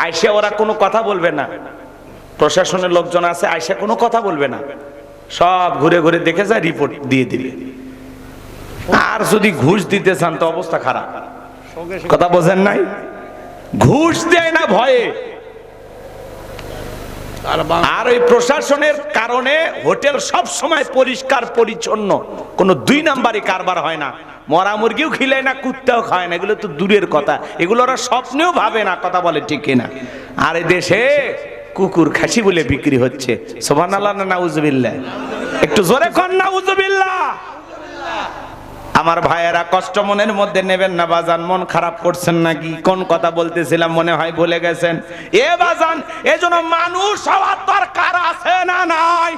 Speaker 1: আইসা ওরা কোনো কথা বলবে না, প্রশাসনের লোকজন আছে, আইসা কোনো কথা বলবে না, সব ঘুরে ঘুরে দেখে যায়, রিপোর্ট দিয়ে দিবে। আর যদি ঘুষ দিতে চান তো অবস্থা খারাপ।
Speaker 2: সঙ্গে সঙ্গে
Speaker 1: কথা বোঝেন নাই? ঘুষ দেয় না ভয়ে।
Speaker 2: আর
Speaker 1: আর ওই প্রশাসনের কারণে হোটেল সব সময় পরিষ্কার পরিচ্ছন্ন, কোনো দুই নাম্বারই কারবার হয় না। মরা মুরগিও খিলায় না, কুত্তাও খায় না, এগুলো তো দূরের কথা, এগুলো ওরা স্বপ্নেও ভাবে না। কথা বলে ঠিক কিনা? আর এই দেশে কুকুর খাসি বলে বিক্রি হচ্ছে। সুবহানাল্লাহ না নাউজুবিল্লাহ? একটু জোরে কর নাউজুবিল্লাহ। আমার ভাইয়েরা কষ্ট মনের মধ্যে নেবেন না বাজান, মন খারাপ করছেন নাকি? কোন কথা বলতেছিলাম মনে হয় ভুলে গেছেন। এ বাজান, এজন্য মানুষ হওয়ার দরকার আছে না নাই?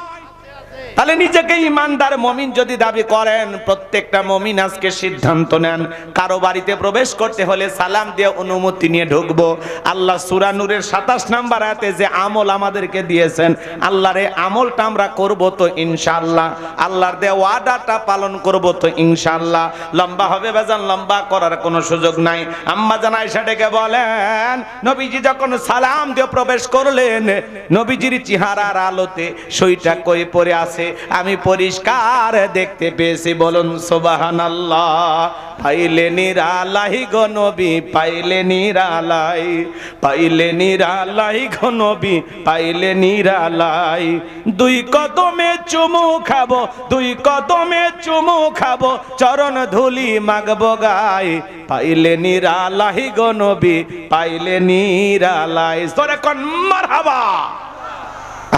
Speaker 1: তাহলে নিজেকে ইমানদার মুমিন যদি দাবি করেন, প্রত্যেকটা মুমিন আজকে সিদ্ধান্ত নেন, কারো বাড়িতে প্রবেশ করতে হলে সালাম দিয়ে অনুমতি নিয়ে ঢুকবো। আল্লাহ সূরা নূরের 27 নম্বর আয়াতে যে আমল আমাদেরকে দিয়েছেন, আল্লাহর এই আমলটা আমরা করব তো ইনশাআল্লাহ, আল্লাহর দেওয়া ওয়াদাটা পালন করব তো ইনশাআল্লাহ। লম্বা হবে বাজান, লম্বা করার কোনো সুযোগ নাই। আম্মা জান আয়েশা ডেকে বলেন, নবীজি যখন সালাম দিয়ে প্রবেশ করলেন, নবীজির চেহারার আলোতে সইটা কই পড়ে আছে আমি পরিষ্কার দেখতে পেয়েছি। বলুন সুবহানাল্লাহ। পাইলে নিরালাই গো নবী, পাইলে নিরালাই, পাইলে নিরালাই গো নবী, পাইলে নিরালাই। দুই কদমে চুমু খাবো, দুই কদমে চুমু খাবো, চরণ ধুলি মাগবো গায়। পাইলে নিরালাই গো নবী, পাইলে নিরালাই। জোরে কোন মারহাবা।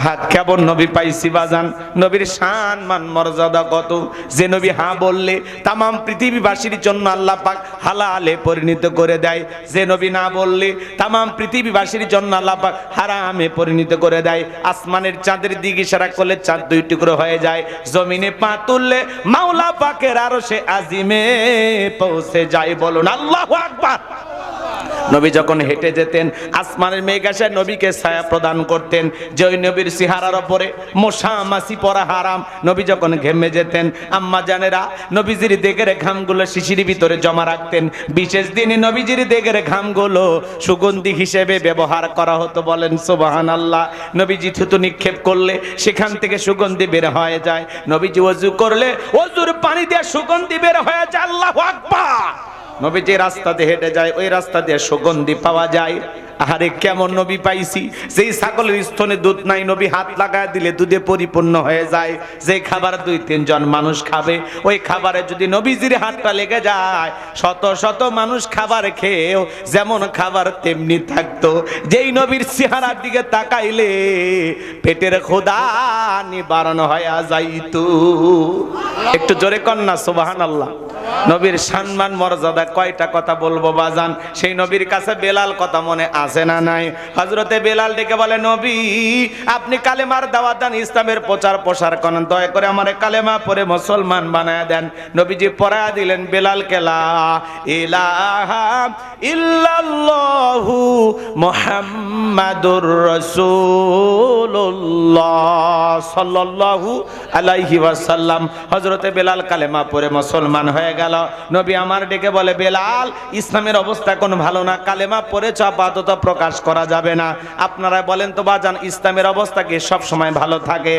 Speaker 1: হ্যাঁ, কেমন নবী পাইছি বাজান, নবীর শান মান মর্যাদা কত। যে নবী হ্যাঁ বললে তামাম পৃথিবীবাসীর জন্য আল্লাহ পাক হালালে পরিণত করে দেয়, যে নবী না বললে তামাম পৃথিবীবাসীর জন্য আল্লাহ পাক হারামে পরিণত করে দেয়। আসমানের চাঁদের দিকে ইশারা করলে চাঁদ দুই টুকরো হয়ে যায়, জমিনে পা তুললে মাওলা পাকের আরশে আজিমে পৌঁছে যায়। বলুন আল্লাহু আকবার। নবী যখন হেঁটে যেতেন, আসমানের মেঘ এসে নবীকে ছায়া প্রদান করতেন, যে ওই নবীর চেহারার উপরে মশা মাছি পড়া হারাম। নবী যখন ঘেমে যেতেন, আম্মা জানেরা নবীজির দেগের ঘামগুলো শিশির ভিতরে জমা রাখতেন। বিশেষ দিনে নবীজির দেগের ঘামগুলো সুগন্ধি হিসেবে ব্যবহার করা হতো। বলেন সুবহানাল্লাহ। নবীজি থুতু নিক্ষেপ করলে সেখান থেকে সুগন্ধি বের হয়ে যায়। নবীজি ওযু করলে ওযুর পানি দিয়ে সুগন্ধি বের হয়ে যায়। আল্লাহু আকবার। নবী যে রাস্তা দিয়ে হেঁটে যায়, ওই রাস্তা দিয়ে সুগন্ধি পাওয়া যায়। আরে কেমন নবী পাইছি, যেই ছাগলের স্তনে দুধ নাই, নবী হাত লাগায় দিলে দুধে পরিপূর্ণ হয়ে যায়। যে খাবার 2-3 জন মানুষ খাবে, ওই খাবারে যদি নবীজির হাতটা লেগে যায়, শত শত মানুষ খাবার খেয়েও যেমন খাবার তেমনি থাকতো। যেই নবীর চেহারার দিকে তাকাইলে পেটের ক্ষুধা নিবারণ হয়ে যাইতো। একটু জোরে কন্যা সুবহানাল্লাহ। নবীর সম্মান মর্যাদা কয়টা কথা বলবো বাজান। সেই নবীর কাছে বেলাল কথা মনে আছে না নাই? হযরতে বেলাল ডেকে বলে, নবী আপনি কালেমার দাওয়াত দেন, ইসলামের প্রচার প্রসার করেন, দয়া করে আমারে কালেমা পড়ে মুসলমান বানায় দেন। নবীজি পড়ায়া দিলেন বেলালকে, লা ইলাহা ইল্লাল্লাহু মুহাম্মাদুর রাসূলুল্লাহ সাল্লাল্লাহু আলাইহি ওয়াসাল্লাম। হযরতে বেলাল কালেমা পড়ে মুসলমান হয়ে গেল। নবী আমার ডেকে বলে, বেলাল ইসলামের অবস্থা কোন ভালো না, কালেমা পড়েছ আপাতত প্রকাশ করা যাবে না। আপনারা বলেন তো বাজান, ইসলামের অবস্থা কি সব সময় ভালো থাকে?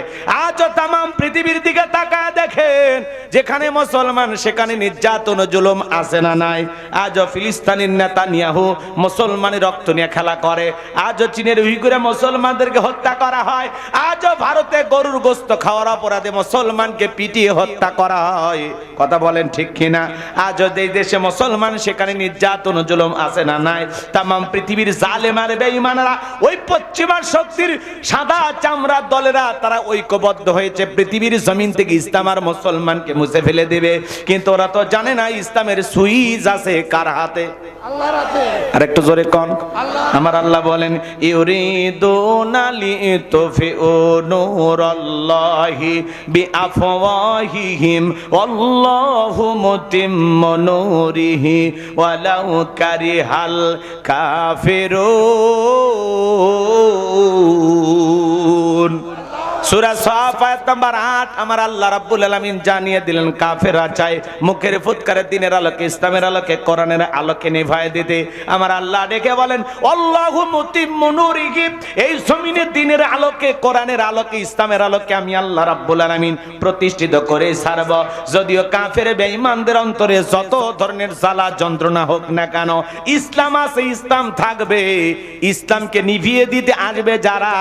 Speaker 1: আজও তাম পৃথিবীর দিকে তাকায় দেখেন, যেখানে মুসলমান সেখানে নির্যাতন জুলুম আছে না নাই? আজও ফিলিস্তিনের নেতানিয়াহু মুসলমানের রক্ত নিয়ে খেলা করে, আজও চীনের উইগুরে মুসলমানদেরকে হত্যা করা হয়, আজও ভারতে গরুর গোশত খাওয়ার অপরাধে মুসলমানকে পিটিয়ে হত্যা করা হয়। কথা বলেন ঠিক কিনা? আজও এই দেশে মুসলমান সেখানে নির্যাতন জুলুম আছে না নাই? তাম পৃথিবীর জালেম আর বেঈমানরা, ওই পশ্চিমা শক্তির সাদা চামড়ার দলেরা তারা ঐক্যবদ্ধ হয়েছে পৃথিবীর জমিন থেকে ইসলাম আর মুসলমানকে মুছে ফেলে দেবে। কিন্তু ওরা তো জানে না ইসলামের সুইচ আছে কার হাতে?
Speaker 2: আল্লাহর হাতে।
Speaker 1: আর একটু জোরে কোন আমার আল্লাহ বলেন, ইউরিদুনা লিতুফিউ নূরাল্লাহি বিআফওয়াহিহিম ওয়াল্লাহু মুতিম্মু নূরিহি ওয়ালাউ কারিহাল কাফিরুন। সূরা সাফ আয়াত নাম্বার 8 আমার আল্লাহ রাব্বুল আলামিন জানিয়ে দিলেন, কাফেররা চায় মুখের ফুৎকারে দিনের আলোকে, ইসলামের আলোকে, কোরআনের আলোকে নিভায় দিতে। আমার আল্লাহ ডেকে বলেন, আল্লাহু মুতিম্মু নূরিহি, এই জমিনে দিনের আলোকে, কোরআনের আলোকে, ইসলামের আলোকে আমি আল্লাহ রাব্বুল আলামিন প্রতিষ্ঠিত করে ছাড়ব। যদিও কাফের বেঈমানদের অন্তরে যত ধরনের জ্বালা যন্ত্রণা হোক না কেন, ইসলাম আছে, ইসলাম থাকবে। ইসলামকে নিভিয়ে দিতে আসবে যারা,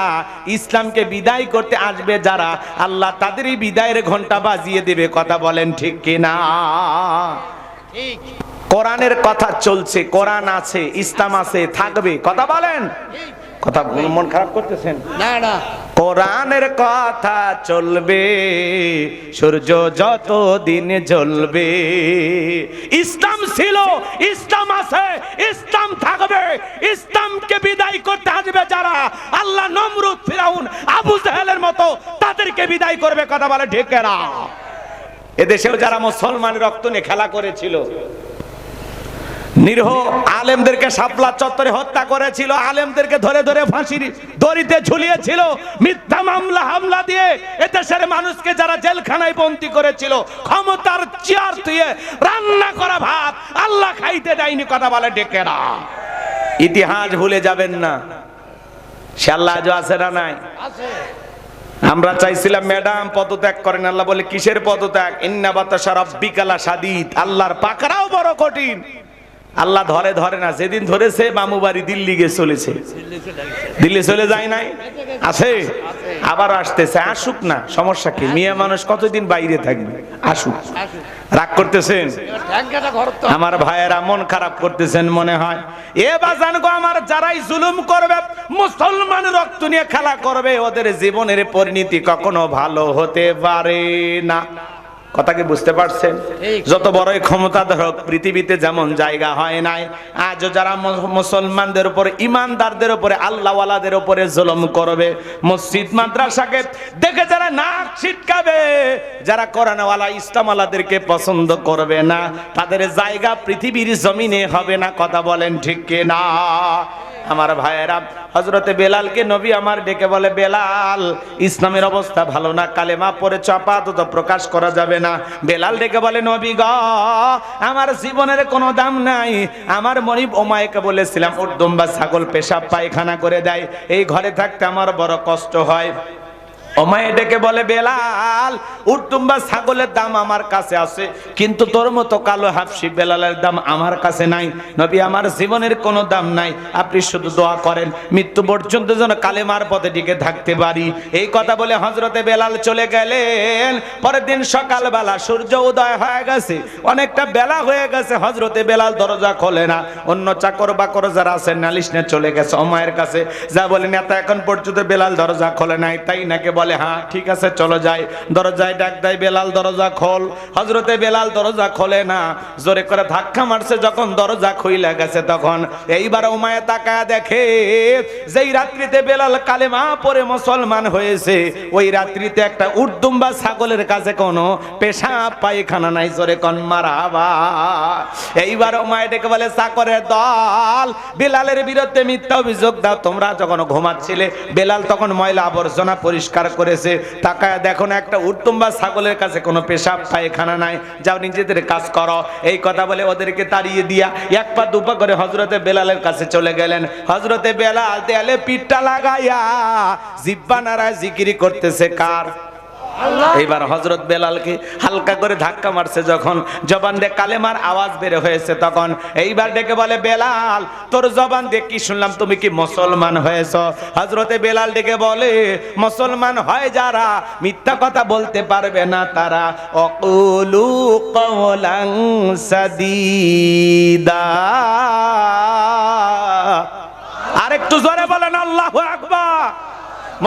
Speaker 1: ইসলামকে বিদায় করতে আসবে যারা, আল্লাহ তাদেরই বিদায়ের ঘন্টা বাজিয়ে দেবে। কথা বলেন ঠিক কিনা?
Speaker 2: ঠিক।
Speaker 1: কোরআনের কথা চলছে, কোরআন আছে, ইসলাম আছে, থাকবে। কথা বলেন। কথা মন খারাপ করতেছেন?
Speaker 2: না না,
Speaker 1: কোরআনের কথা চলবে, সূর্য যত দিন জ্বলবে। ইসলাম ছিল, ইসলাম আছে, ইসলাম থাকবে। ইসলামকে বিদায় করতে আসবে যারা, আল্লাহ নমরুদ, ফিরাউন, আবু জাহেলের মতো তাদেরকে বিদায় করবে। কথা বলে ঠিক না? এদেশেও যারা মুসলমানের রক্ত নিয়ে খেলা করেছিল, নিরীহ আলেমদেরকে শাপলা চত্বরে হত্যা করেছিল, আলেমদেরকে ধরে ধরে ফাঁসির দড়িতে ঝুলিয়েছিল, মিথ্যা মামলা হামলা দিয়ে এদেশের মানুষকে যারা জেলখানায় বন্দী করেছিল, ক্ষমতার চেয়ার দিয়ে রান্না করা ভাত আল্লাহ খাইতে দেয়নি। কথা বলে ডেকে না? ইতিহাস ভুলে যাবেন না, সে আল্লাহ আজও আছে না নাই?
Speaker 2: আছে।
Speaker 1: আমরা চাইছিলাম ম্যাডাম পদত্যাগ করেন, আল্লাহ বলে কিসের পদত্যাগ? ইন্না বাতাশা রাব্বিকা লাশাদীদ, আল্লাহর পাকড়াও বড় কঠিন। আল্লাহ ধরে না, যেদিন ধরেছে মামু বাড়ি দিল্লি গিয়ে চলেছে। দিল্লি চলে যায় নাই? আছে, আবার আসতেছে। আসুক না, সমস্যা কি? মেয়ে মানুষ কতদিন বাইরে থাকবে? আসুক। রাগ করতেছেন? আমার ভাইয়েরা মন খারাপ করতেছেন মনে হয়। এ বাজান গো আমার, যারাই জুলুম করবে, মুসলমান রক্ত নিয়ে খেলা করবে, ওদের জীবনের পরিণতি কখনো ভালো হতে পারে না। কথা কি বুঝতে পারছেন? যত বড়ই ক্ষমতাধর হোক, পৃথিবীতে যেমন জায়গা হয় নাই, আজও যারা মুসলমানদের উপরে, ইমানদারদের উপরে, আল্লাহওয়ালাদের উপরে জুলুম করবে, মসজিদ মাদ্রাসাকে দেখে যারা নাক ছিটকাবে, যারা কোরআনওয়ালা ইসলামওয়ালাদেরকে পছন্দ করবে না, তাদের জায়গা পৃথিবীর জমিনে হবে না। কথা বলেন ঠিক কিনা? আমার ভাইয়েরা, হযরতে বেলালকে নবী আমার ডেকে বলে, বেলাল ইসলামের অবস্থা ভালো না, কালেমা পড়েছ, আপাতত প্রকাশ করা যাবে না। বেলাল ডেকে বলে, নবী গো, আমার জীবনের কোনো দাম নাই। আমার মনিব ওমায়কে বলেছিলাম উট দুম্বা ছাগল পেশাব পায়খানা করে দেয়, এই ঘরে থাকতে আমার বড় কষ্ট হয়। ওমায়ে ডেকে বলে, বেলাল উট দুম্বা ছাগলের দাম আমার কাছে আছে, কিন্তু তোর মতো কালো হাফসি বেলালের দাম আমার কাছে নাই। নবী আমার জীবনের কোনো দাম নাই, আপনি শুধু দোয়া করেন মৃত্যু পর্যন্ত যেন কালেমার পথে টিকে থাকতে পারি। এই কথা বলে হযরতে বেলাল চলে গেলেন। পরের দিন সকালবেলা সূর্য উদয় হয়ে গেছে, অনেকটা বেলা হয়ে গেছে, হযরতে বেলাল দরজা খোলে না। অন্য চাকর বাকর যারা আছেন নালিশ নিয়ে চলে গেছে ওমায়ের কাছে, যা বলেন এত এখন পর্যন্ত বেলাল দরজা খোলে নাই, তাই নাকি? বলে হ্যাঁ ঠিক আছে চলো যাই। দরজায় ডাক দেয়, বেলাল দরজা খোল। হযরতে বেলাল দরজা খোলে না, জোরে করে ধাক্কা মারছে। যখন দরজা খুইলা গেছে, তখন এইবার উমায়ে তাকায়া দেখে যেই রাত্রিতে বেলাল কালেমা পড়ে মুসলমান হয়েছে, ওই রাত্রিতে একটা উট দুম্বা ছাগলের কাছে কোনো পেশাব পায়খানা নাই। জোরে কোন মারহাবা। এইবার উমায়ে ডেকে বলে, চাকরের দল, বেলালের বিরুদ্ধে মিথ্যা অভিযোগ দাও। তোমরা যখন ঘুমাচ্ছিলে, বেলাল তখন ময়লা আবর্জনা পরিষ্কার করেছে, তাকায় দেখো না একটা উট্টুম্বা ছাগলের কাছে কোনো পেশাব পায়খানা নাই, যাও নিজেদের কাজ করো। এই কথা বলে ওদেরকে তাড়িয়ে দিয়া এক পা দুপা করে হযরতে বেলালের কাছে চলে গেলেন। হযরতে বেলাল দেয়ালে পিঠটা লাগাইয়া জিহ্বা নাড়ায় জিকিরি করতেছে কার? এইবার হযরত বেলালকে হালকা করে ধাক্কা মারছে, যখন জবান দিয়ে কালেমার আওয়াজ বের হয়েছে, তখন এইবার ডেকে বলে, বেলাল তোর জবান দিয়ে কি শুনলাম, তুমি কি মুসলমান হয়েছো? হযরতে বেলাল ডেকে বলে, মুসলমান হয় যারা মিথ্যা কথা বলতে পারবে না তারা। অকুলু কওলান সাদীদা। আরেকটু জোরে বলেন আল্লাহু আকবার।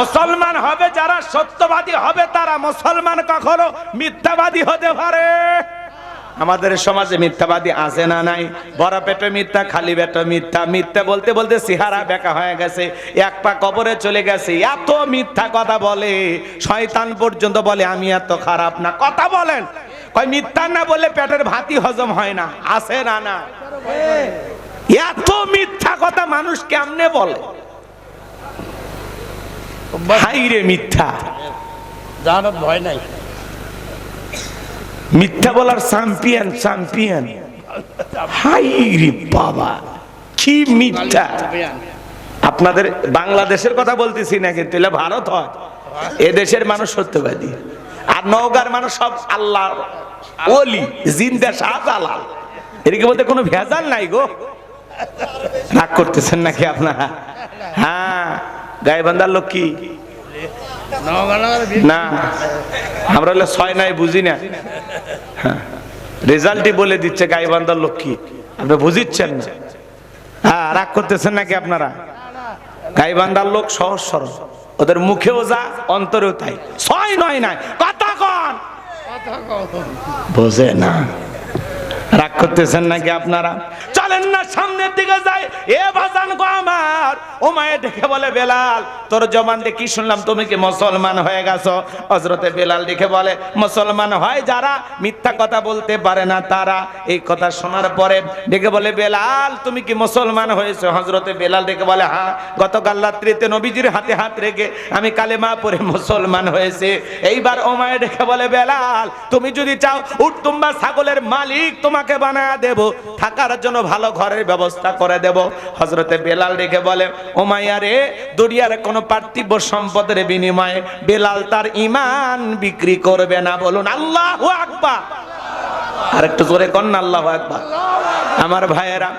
Speaker 1: মুসলমান হবে যারা সত্যবাদী হবে তারা, মুসলমান কখনো মিথ্যাবাদী হতে পারে? আমাদের সমাজে মিথ্যাবাদী আছে না নাই? বড় পেটে মিথ্যা, খালি পেটে মিথ্যা, মিথ্যা বলতে বলতে চেহারা বেঁকা হয়ে গেছে, এক পা কবরে চলে গেছে, এত মিথ্যা কথা বলে শয়তান পর্যন্ত বলে আমি এত খারাপ না। কথা বলেন, কই মিথ্যা না বলে পেটের ভাতই হজম হয় না, আছে না না? এত মিথ্যা কথা মানুষ কেমনে বলে? হাইরে মিথ্যা,
Speaker 2: জানার ভয় নাই।
Speaker 1: মিথ্যা বলার চ্যাম্পিয়ন চ্যাম্পিয়ন। হাইরে বাবা কি মিথ্যা! আপনাদের বাংলাদেশের কথা বলতেছি না, কিন্তু এলা ভারত হয়, এদেশের মানুষ সত্যবাদী, আর নওগাঁর মানুষ সব আল্লাহ ওলি, জিন্দা শাহজালাল। এদিকে বলতে কোনো ভেজাল নাই গো। রাগ করতেছেন নাকি আপনারা? হ্যাঁ, গাইবান্ধার লোক কি না, আমরা হলে ছয় নাই বুঝি না। রেজাল্টই বলে দিচ্ছে গাইবান্ধার লোক কি, আপনি বুঝিচ্ছেন না। হ্যাঁ, রাগ করতেছেন নাকি আপনারা? গাইবান্ধার লোক সহজ সরল, ওদের মুখেও যা অন্তরেও তাই। ছয় নয় নাই, কথা কন, বোঝে না। রাগ করতেছেন নাকি আপনারা? চলেন না সামনের দিকে যাই। এ বাজান গো আমার, ও মায়ে দেখে বলে, বেলাল তোর জবান দিয়ে কি শুনলাম, তুমি কি মুসলমান হয়ে গেছো? হযরতে বেলাল দেখে বলে, মুসলমান হয় যারা মিথ্যা কথা বলতে পারে না তারা। এই কথা শোনার পরে দেখে বলে, বেলাল তুমি কি মুসলমান হয়েছো? হযরতে বেলাল দেখে বলে, হ্যাঁ, গতকাল রাত্রিতে নবীজির হাতে হাত রেখে আমি কালেমা পড়ে মুসলমান হয়েছে। এইবার ও মায়ে দেখে বলে, বেলাল তুমি যদি চাও উট্টুম্বা ছাগলের মালিক তোমাকে বানায়া দেব, থাকার জন্য ভালো ঘরের ব্যবস্থা করে দেব। হযরতে বেলাল দেখে বলে, ও মাইয়া রে, দুনিয়ার কোনো পার্থিব সম্পদের বিনিময়ে বেলাল তার ঈমান বিক্রি করবে না। বলুন আল্লাহু আকবার। আর একটু জোরে কর না, আল্লাহু আকবার। আমার ভাইয়েরা,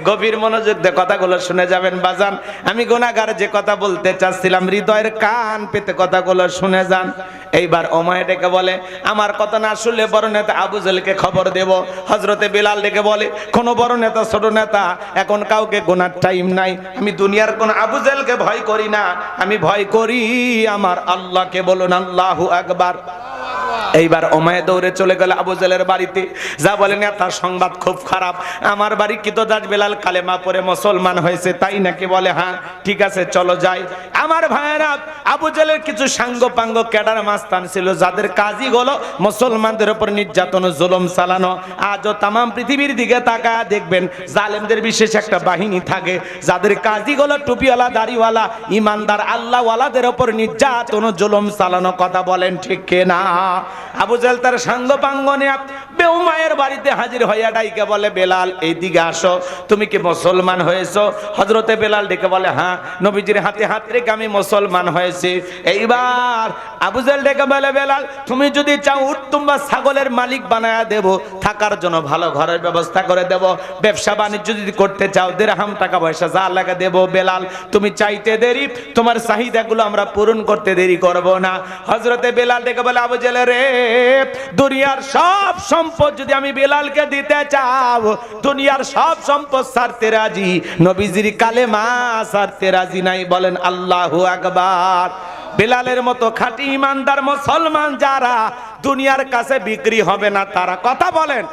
Speaker 1: গভীর মনোযোগ দিয়ে কথাগুলো শুনে যাবেন বাজান। আমি গুনাহগার যে কথা বলতে চাচ্ছিলাম, হৃদয়ের কান পেতে কথাগুলো শুনে যান। এইবার ওমায় ডেকে বলে, আমার কথা না শুনলে বড় নেতা আবু জেলকে খবর দেব। হযরতে বেলাল ডেকে বলে, কোন বড় নেতা ছোট নেতা এখন কাউকে গোনার টাইম নাই। আমি দুনিয়ার কোন আবু জেলকে ভয় করি না, আমি ভয় করি আমার আল্লাহকে। বলুন আল্লাহু আকবার। এইবার ওমায় দৌড়ে চলে গেল আবু জেলের বাড়িতে, যা বলেন তার সংবাদ খুব খারাপ, আমার বাড়ি কিতদাস বেলাল কালেমা পড়ে মুসলমান হয়েছে। তাই নাকি? বলে হ্যাঁ, ঠিক আছে চলো যাই। আমার ভাইয়েরা, আবু জেলের কিছু সাঙ্গপাঙ্গ ক্যাডার মাস্তান ছিল, যাদের কাজই হলো মুসলমানদের উপর নির্যাতন জুলুম চালানো। আজও তামাম পৃথিবীর দিকে তাকায় দেখবেন, জালেমদের বিশেষ একটা বাহিনী থাকে, যাদের কাজই হলো টুপিওয়ালা দাড়িওয়ালা ইমানদার আল্লাহওয়ালাদের উপর নির্যাতন জুলুম চালানো। কথা বলেন ঠিক কিনা? আবু জেল তার সাঙ্গপাঙ্গ নিয়ে বেউমায়ের বাড়িতে হাজির হইয়া ডাইকে বলে, বেলাল এইদিকে আসো, তুমি কি মুসলমান হয়েছো? হযরতে বেলাল ডেকে বলে, হ্যাঁ, নবীজির হাতে হাত রেখে আমি মুসলমান হয়েছি। এইবার আবু জেল ডেকে বলে, বেলাল তুমি যদি চাও উট্টুম্বা ছাগলের মালিক বানায়া দেব, থাকার জন্য ভালো ঘরের ব্যবস্থা করে দেব, ব্যবসা বাণিজ্য যদি করতে চাও দিরহাম টাকা পয়সা যা লাগে দেব। বেলাল তুমি চাইতে দেরি, তোমার চাহিদাগুলো আমরা পূরণ করতে দেরি করব না। হযরতে বেলাল ডেকে বলে, আবু জেল রে, দুনিয়ার সব সম্পদ যদি আমি বেলালকে দিতে চাও, দুনিয়ার সব সম্পদ ছাড়তে রাজি, নবীজির কালেমা ছাড়তে রাজি নাই। বলেন আল্লাহু আকবার। বেলালের মতো খাঁটি ইমানদার মুসলমান যারা দুনিয়ার কাছে বিক্রি হবে না তারা। কথা বলেন।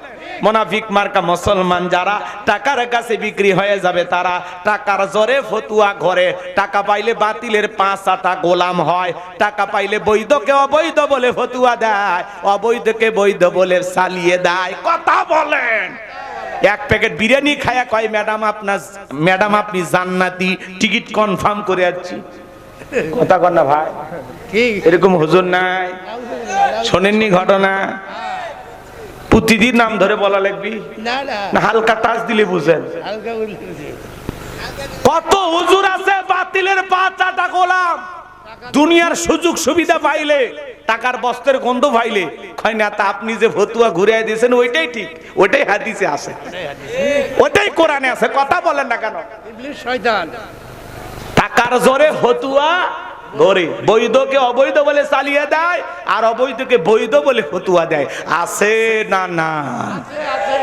Speaker 1: মুনাফিক মার্কা মুসলমান যারা টাকার কাছে বিক্রি হয়ে যাবে তারা, টাকার জোরে ফতুয়া ঘরে, টাকা পাইলে বাতিলের 5 আটা গোলাম হয়, টাকা পাইলে বৈধকে অবৈধ বলে ফতুয়া দেয়, অবৈধকে বৈধ বলে চালিয়ে দেয়। কথা বলেন। এক প্যাকেট বিরিয়ানি খায়া কয়, ম্যাডাম আপনি জান্নাতি, টিকিট কনফার্ম করে যাচ্ছি। কথা কন না ভাই,
Speaker 2: ঠিক
Speaker 1: এরকম হুজুর নাই? শোনেননি ঘটনা? প্রতিদিন নাম ধরে বলা লাগবি
Speaker 2: না না
Speaker 1: না হালকা টাচ দিলে বুঝেন?
Speaker 2: হালকা বলছি
Speaker 1: কত হুজুর আছে বাতিলের পা চাটা গোলাম, দুনিয়ার সুযোগ সুবিধা পাইলে, টাকার বস্ত্রের গন্ধ পাইলে কয় না তা আপনি যে ফতুয়া ঘুরিয়ে দিয়েছেন ওইটাই ঠিক, ওইটাই হাদিসে আছে, ওইটাই কোরআনে আছে। কথা বলেন না কেন?
Speaker 2: ইবলিস শয়তান
Speaker 1: টাকার জোরে ফতুয়া ধরে বৈধকে অবৈধ বলে চালিয়ে দেয়, আর অবৈধকে বৈধ বলে ফতুয়া দেয়। আছে না? না,
Speaker 2: আছে আছে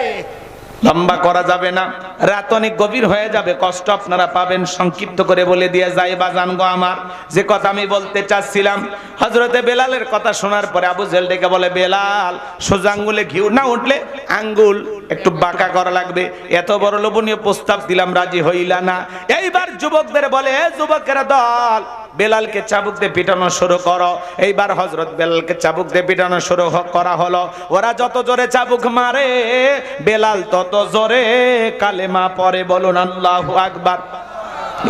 Speaker 1: লম্বা করা যাবে না, রাত অনেক গভীর হয়ে যাবে, কষ্ট আপনারা পাবেন। সংক্ষিপ্ত করে বলে দিয়ে যাই বাজান গো আমার, যে কথা আমি বলতে চাচ্ছিলাম, হযরতে বেলালের কথা শোনার পরে আবু জেহেল ডেকে বলে, বেলাল সোজা আঙ্গুলে ঘিউ না উঠলে আঙ্গুল একটু বাঁকা করা লাগবে, এত বড় লোভনীয় প্রস্তাব দিলাম, রাজি হইলা না। এইবার যুবকদের বলে, এ যুবকেরা দল, বেলালকে চাবুক দিয়ে পিটানো শুরু করো। এইবার হযরত বেলালকে চাবুক দিয়ে পিটানো শুরু করা হলো। ওরা যত জোরে চাবুক মারে বেলাল তত জোরে কালেমা পড়ে। বলুন আল্লাহু আকবার।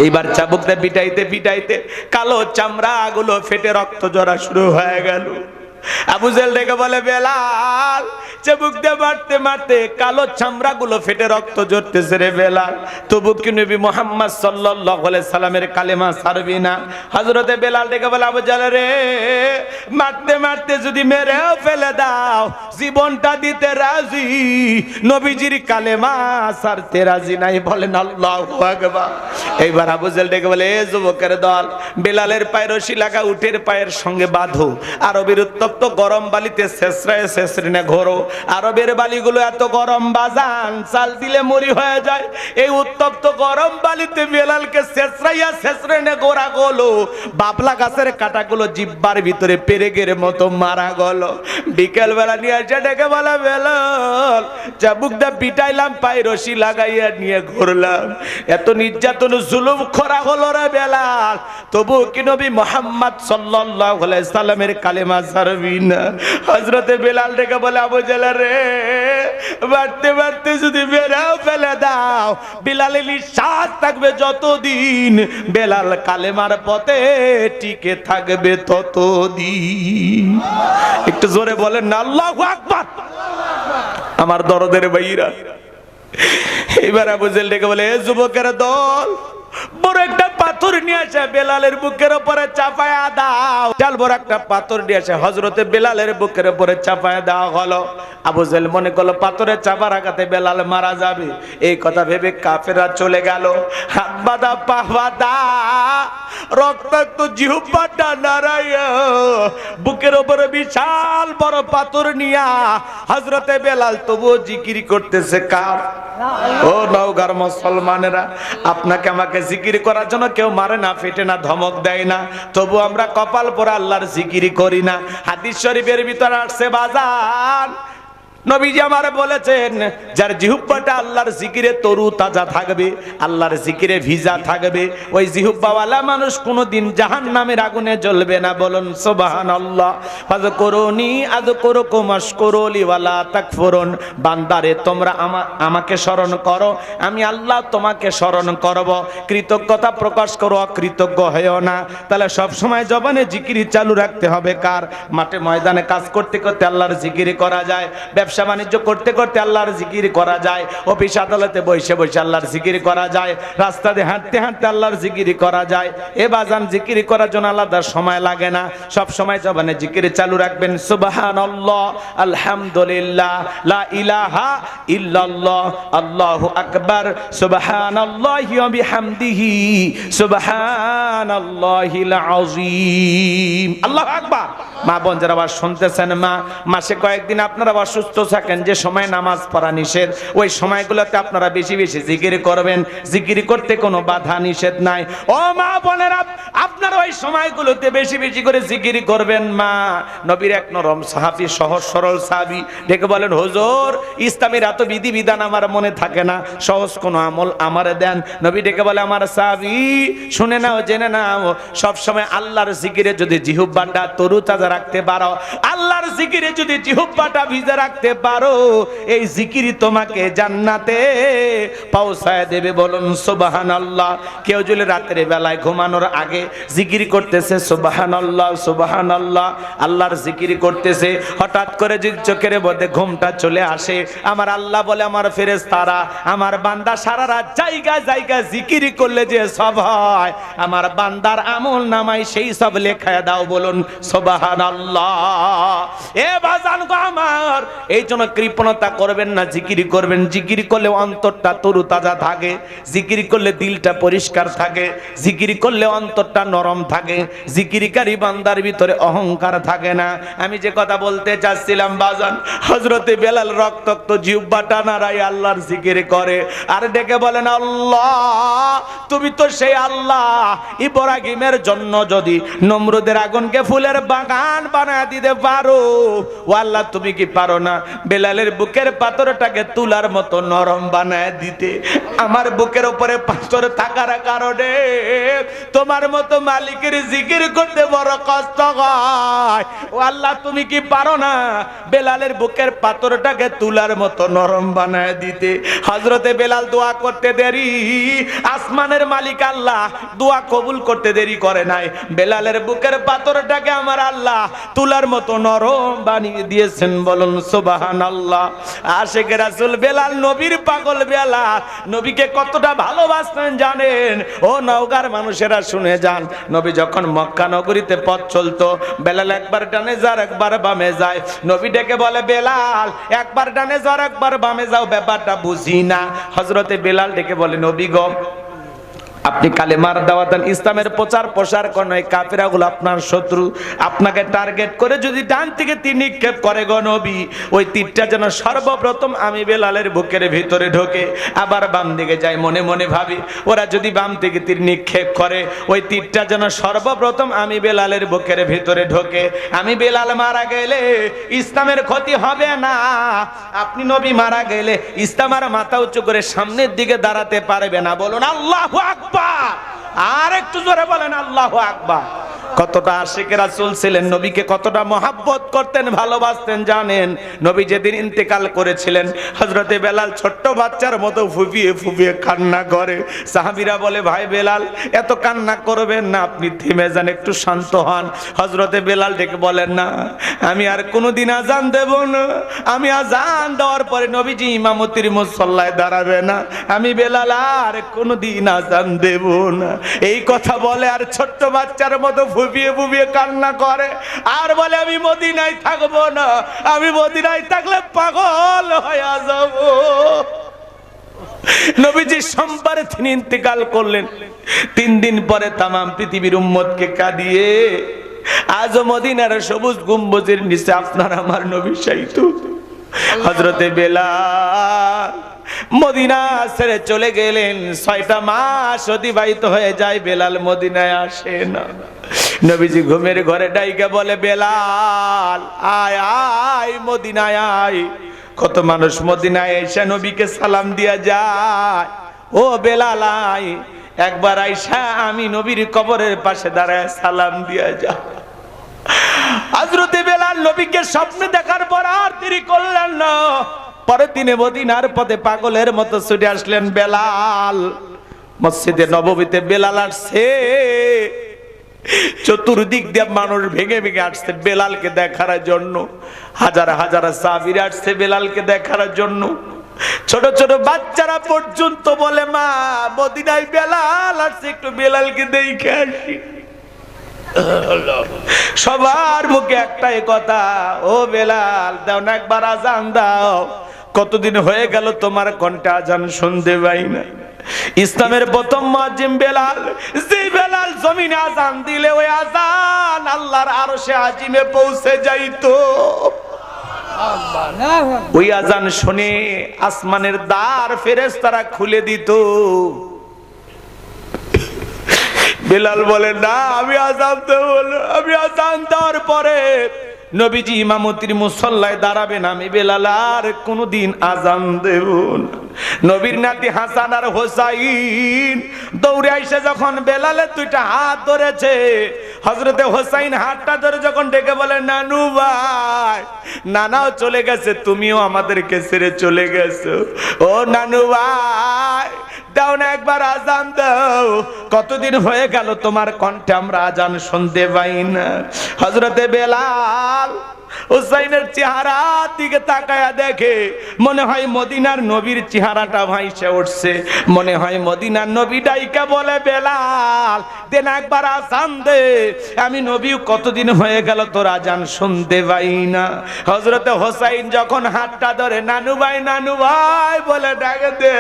Speaker 1: এইবার চাবুক দিয়ে পিটাইতে পিটাইতে কালো চামড়া গুলো ফেটে রক্ত ঝরা শুরু হয়ে গেল। আবু জেহেল ডেকে বলে, বেলাল চাবুক দিয়ে মারতে মারতে কালো চামড়া গুলো ফেটে রক্ত ঝরতেছে রে বেলাল, তবু কি নবী মুহাম্মদ সাল্লাল্লাহু আলাইহি সাল্লামের কালেমা ছাড়বি না? হযরতে বেলাল ডেকে বলে, আবু জেহেল রে, মারতে মারতে যদি মেরেও ফেলে দাও জীবনটা দিতে রাজি, নবীজির কালেমা ছাড়তে রাজি নাই। বলেন আল্লাহু আকবার। এইবার আবু জেহেল ডেকে বলে, এ যুবকের দল, বেলালের পায়ের রশি লাগা উটের পায়ের সঙ্গে বাঁধো, আরবের উত্তপ্ত গরম বালিতে শেষরায় শেষরিনে ঘোরো। আরবের বালিগুলো এত গরম বাজান, চাল দিলে মরি হয়ে যায়। এই উত্তপ্ত গরম বালিতে বেলালকে শেষরাইয়া শেষরিনে গোড়া গলো, বাবলা গাছের কাটাগুলো জিব্বার ভিতরে পেরেকের মতো মারা গেল। বিকেল বেলা নিয়ে এসে ডেকে বলে, বেলাল চাবুকটা পিটাইলাম, পায়ে রশি লাগাইয়া নিয়ে ঘুরলাম, এত নির্যাতন জুলুম করা হলো রে বেলাল, তবু কি নবী মুহাম্মদ সাল্লাল্লাহু আলাইহি সাল্লামের কালেমা ছাড়বি না? হযরতে বেলাল ডেকে বলে, আবু জেহেল রে, মারতে মারতে যদি বেরাও ফেলে দাও, বেলালের নিঃশ্বাস থাকবে যতদিন, বেলাল কালেমার পথে টিকে থাকবে ততদিন। একটু জোরে বলেন না আল্লাহু আকবার। আমার দরদের ভাইরা, এবার আবু জেহেল ডেকে বলে, এ যুবকের দল, বড় একটা পাথর নিয়ে আসে বেলালের বুকের উপরে চাপায়া দাও। চাল বড় একটা পাথর নিয়ে আসে হযরতে বেলালের বুকের উপরে চাপায়া দেওয়া হলো। আবু জেহেল মনে করলো পাথরের চাপার আঘাতে বেলাল মারা যাবে, এই কথা ভেবে কাফেররা চলে গেল। হাত বাঁধা পা বাঁধা রক্তাক্ত জিহ্বাটা নাড়াইয়া বুকের উপরে বিশাল বড় পাথর নিয়া হযরতে বেলাল তবুও জিকির করতেছে। কার? ও নওগাঁর মুসলমানেরা, আপনাকে আমাকে জিকির করার জন্য কেউ মারে না, ফেটে না, ধমক দেয় না, তবু আমরা কপাল পরে আল্লাহর জিকির করি না। হাদিস শরীফের ভিতরে আসছে বাজান, নবীজি আমার বলেছেন, যার জিহ্বাটা আল্লাহর জিকিরে তরু তাজা থাকবে, আল্লাহর জিকিরে ভিজা থাকবে, ওই জিহ্বাওয়ালা মানুষ কোনোদিন জাহান্নামের আগুনে জ্বলবে না। বলুন সুবহানাল্লাহ। ফাযকুরুনি আযকুরুকুম ওয়াশকুরুলি ওয়ালা তাকফুরুন। বান্দারে তোমরা আমাকে স্মরণ করো, আমি আল্লাহ তোমাকে স্মরণ করব। কৃতজ্ঞতা প্রকাশ করো, অকৃতজ্ঞ হয়েও না। তাহলে সব সময় জবানে জিকির চালু রাখতে হবে। কার? মাঠে ময়দানে কাজ করতে করতে আল্লাহর জিকির করা যায়, ব্যবসা বাণিজ্য করতে করতে আল্লাহর জিকির করা যায়, অফিস আদালতে বসে বসে আল্লাহর জিকির করা যায়, রাস্তা দিয়ে হাঁটতে হাঁটতে আল্লাহর জিকির করা যায়। এ বাজান জিকির করার জন্য আলাদা সময় লাগে না, সব সময় জবানে জিকির চালু রাখবেন। সুবহানাল্লাহ, আলহামদুলিল্লাহ, লা ইলাহা ইল্লাল্লাহ, আল্লাহু আকবার, সুবহানাল্লাহি ওয়া বিহামদিহি, সুবহানাল্লাহিল আযীম। আল্লাহু আকবার। মা বোন যারা আবার শুনতেছেন, মাসে কয়েকদিন আপনারা অসুস্থ থাকেন, যে সময় নামাজ পড়া নিষেধ, ওই সময়গুলোতে আপনারা বেশি বেশি জিকির করবেন। জিকির করতে কোনো বাধা নিষেধ নাই। ও মা বোনেরা, আপনারা ওই সময়গুলোতে বেশি বেশি করে জিকির করবেন। মা নবীর এক নরম সাহাবী, সহজ সরল সাহাবী ডেকে বলেন, হুজুর ইসলামের এত বিধি বিধান আমার মনে থাকে না, সহজ কোনো আমল আমারে দেন। নবী ডেকে বলে, আমার সাহাবী শুনে নাও, জেনে নাও, সব সময় আল্লাহর জিকিরে যদি জিহ্বাটা তরু তাজা রাখতে পারো, আল্লাহর জিকিরে যদি জিহ্বাটা ভিজে রাখতে পারো, এই জিকির তোমাকে জান্নাতে পৌঁছায় দেবে। বলুন সুবহানাল্লাহ। কেউ যদি রাতের বেলায় ঘুমানোর আগে জিকির করতেছে সুবহানাল্লাহ সুবহানাল্লাহ, আল্লাহর জিকির করতেছে। হঠাৎ করে চোখের মধ্যে ঘুমটা চলে আসে। আমার আল্লাহ বলে, আমার ফেরেশতারা, আমার বান্দা সারা রাত জায়গায় জায়গায় জিকির করলে যে সব হয়, আমার বান্দার আমল নামায় সেই সব লেখায় দাও। বলুন সুবহানাল্লাহ। এ বাজান গো আমার, এই জন্য কৃপণতা করবেন না, জিকির করবেন। জিকির করলে অন্তরটা তরুতাজা থাকে, জিকির করলে দিলটা পরিষ্কার থাকে, জিকির করলে অন্তরটা নরম থাকে, জিকিরকারী বান্দার ভিতরে অহংকার থাকে না। আমি যে কথা বলতে চাচ্ছিলাম বাজান, হযরতে বেলাল রক্তাক্ত জিহ্বাটা নাড়াই আল্লাহর জিকির করে আর ডেকে বলেন, আল্লাহ তুমি তো সেই আল্লাহ, ইব্রাহিমের জন্য যদি নমরুদের আগুনকে ফুলের বাগান বানায় দিতে পারো, ও আল্লাহ তুমি কি পারো না বেলালের বুকের পাথরটাকে তুলার মতো নরম বানায় দিতে? আমার বুকের উপরে পাথর থাকার কারণে তোমার মতো মালিকের জিকির করতে বড় কষ্ট হয়। ও আল্লাহ তুমি কি পারো না বেলালের বুকের পাথরটাকে তুলার মতো নরম বানায় দিতে? হযরতে বেলাল দোয়া করতে দেরি, আসমানের মালিক আল্লাহ দোয়া কবুল করতে দেরি করে নাই। বেলালের বুকের পাথরটাকে আমার আল্লাহ তুলার মতো নরম বানিয়ে দিয়েছেন। বলুন সুবহানাল্লাহ। আশিকে রাসূল বেলাল নবীর পাগল বেলাল নবীকে কতটা ভালোবাসতেন জানেন? ও নওগাঁর মানুষেরা শুনে যান, নবী যখন মক্কা নগরীতে পথ চলতো, বেলাল একবার ডানে যায় একবার বামে যায়। নবী ডেকে বলে, বেলাল একবার ডানে যাও একবার বামে যাও, ব্যাপারটা বুঝি না। হযরতে বেলাল ডেকে বলে, নবী গো, আপনি কালেমার দাওয়াত দেন, ইসলামের প্রচার প্রসার করেন, এই কাফেরাগুলো আপনার শত্রু। আপনাকে টার্গেট করে যদি ডান থেকে তীর নিক্ষেপ করে গো নবী, ওই তীরটা যেন সর্বপ্রথম আমি বেলালের বুকের ভিতরে ঢোকে, আবার বাম দিকে যায়। মনে মনে ভাবি, ওরা যদি বাম থেকে তীর নিক্ষেপ করে, ওই তীরটা যেন সর্বপ্রথম আমি বেলালের বুকের ভিতরে ঢোকে। আমি বেলাল মারা গেলে ইসলামের ক্ষতি হবে না, আপনি নবী মারা গেলে ইসলাম আর মাথা উঁচু করে সামনের দিকে দাঁড়াতে পারবে না। বলুন আল্লাহু আকবার। আর একটু জোরে বলেন আল্লাহু আকবার। কতটা আশিকে রাসূল ছিলেন, নবীকে কতটা মহব্বত করতেন, ভালোবাসতেন জানেন? নবী যেদিন ইন্তেকাল করেছিলেন, হযরতে বেলাল ছোট্ট বাচ্চার মতো ফুপিয়ে ফুপিয়ে কান্না করে। সাহাবীরা বলে, ভাই বেলাল এত কান্না করবেন না, আপনি থেমে যান, একটু শান্ত হন। হযরতে বেলাল ডেকে বলেন, না আমি আর কোনোদিন আজান দেব না, আমি আজান দেওয়ার পরে নবীজি ইমামতির মুসল্লায় দাঁড়াবে না, আমি বেলাল আর কোনোদিন আজান দেব না। এই কথা বলে আর ছোট্ট বাচ্চার মতো ফুপিয়ে ফুপিয়ে কান্না করে আর বলে, আমি মদিনায় থাকবো না, আমি মদিনায় থাকলে পাগল হয়ে যাব। নবীজি সোমবারে তিনি ইন্তেকাল করলেন। 3 দিন পরে তামাম পৃথিবীর উম্মতকে কাঁদিয়ে আজ মদিনার সবুজ গম্বুজের নিচে আপনার আমার নবী শায়িত। হযরতে বেলাল মদিনা ছেড়ে চলে গেলেন। 6টা মাস অতিবাহিত হয়ে যায়, বেলাল মদিনায় আসে না। নবীজি ঘুমের ঘরে ডাইকা বলে, বেলাল আয় আয় মদিনায় আয়। কত মানুষ মদিনায় এসে নবীকে সালাম দিয়া যায়। ও বেলাল আয়, একবার আইসা আমি নবীর কবরের পাশে দাঁড়ায় সালাম দিয়া যা। হযরতে বেলাল নবীকে স্বপ্নে দেখার পর আর দেরি করলেন না। পরের দিনে মদিনার পথে পাগলের মতো ছুটে আসলেন বেলাল। মসজিদে নববীতে বেলাল আসছে, চতুর্দিক দিয়ে মানুষ ভেঙে ভেঙে আসছে বেলালকে দেখার জন্য। হাজার হাজার সাহাবীরা আসছে বেলালকে দেখার জন্য। ছোট ছোট বাচ্চারা পর্যন্ত বলে, মা মদিনায় বেলাল আসছে, একটু বেলালকে দেখে আসি। সবার মুখে একটাই কথা, ও বেলাল দাও না একবার আজান দাও। কতদিন হয়ে গেল তোমার কণ্ঠে আজান শুনতে পাই না। ইসলামের প্রথম মুয়াজ্জিন বেলাল, যে বেলাল জমিনে আজান দিলে ওই আজান আল্লাহর আরশে আজিমে পৌঁছে যাইতো। ওই আজান শুনে আসমানের দ্বার ফেরেশতারা খুলে দিত। বেলাল বলে, না আমি আজান দেব না, আমি আজান দেওয়ার পরে নবীজি ইমামতির মুসল্লায় দাঁড়াবেন, আমি বেলাল আর কোনদিন আজান দেব না। নবীর নাতি হাসান আর হোসাইন দৌড়ে আইসে যখন বেলালের 2টা হাত ধরেছে, হযরতে হোসাইন হাতটা ধরে যখন ডেকে বলে, নানু ভাই নানাও চলে গেছে, তুমিও আমাদেরকে ছেড়ে চলে গেছো। ও নানু ভাই, দাও না একবার আজান দাও। কতদিন হয়ে গেল তোমার কণ্ঠে আমরা আজান শুনতে পাই না। হযরতে বেলাল হুসাইনের চেহারা দিকে তাকায়া দেখে, মনে হয় মদিনার নবীর চেহারাটা ভাইসে উঠছে। মনে হয় মদিনার নবী ডাইকা বলে, বেলাল দেন একবার আজান দে, আমি নবী কতদিন হয়ে গেল তোর আজান শুনতে পাই না। হযরতে হোসাইন যখন হাতটা ধরে নানু ভাই বলে ডাকে দে,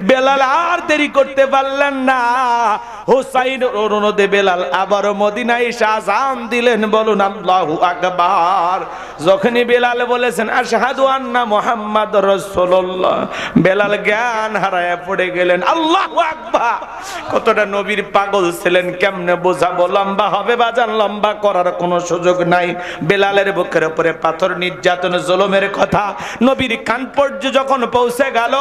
Speaker 1: বেলাল আর দেরি করতে পারলেন না। হোসাইন অনুরোধে বেলাল আবারও মদিনায় এসে আজান দিলেন। বলুন আল্লাহু আকবার। যখনই বেলাল বলেছেন আশহাদু আন্না মুহাম্মাদুর রাসূলুল্লাহ, বেলাল জ্ঞান হারায়া পড়ে গেলেন। আল্লাহু আকবার। কতটা নবীর পাগল ছিলেন কেমনে বোঝাবো, লম্বা হবে বাজান, লম্বা করার কোনো সুযোগ নাই। বেলালের বুকের উপরে পাথর নির্যাতন জুলুমের কথা নবীর কান পর্যন্ত যখন পৌঁছে গেল,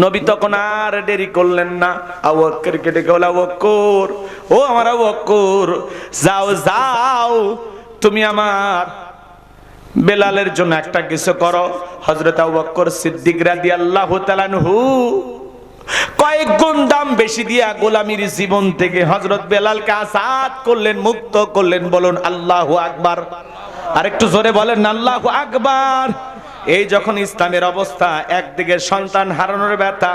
Speaker 1: নবী তখন আর দেরি করলেন না। আবু বকরকে ডেকে বলে, আবু বকর, ও আমার আবু বকর, যাও তুমি আমার বেলালের জন্য একটা কিছু করো। হযরত আবু বকর সিদ্দিক রাদিয়াল্লাহু তাআলা আনহু কয়েক গুণ দাম বেশি দিয়া গোলামীর জীবন থেকে হযরত বেলালকে আজাদ করলেন, মুক্ত করলেন। বলুন আল্লাহু আকবার। আরেকটু জোরে বলেন আল্লাহু আকবার। এই যখন ইসলামের অবস্থা, একদিকে সন্তান হারানোর ব্যথা,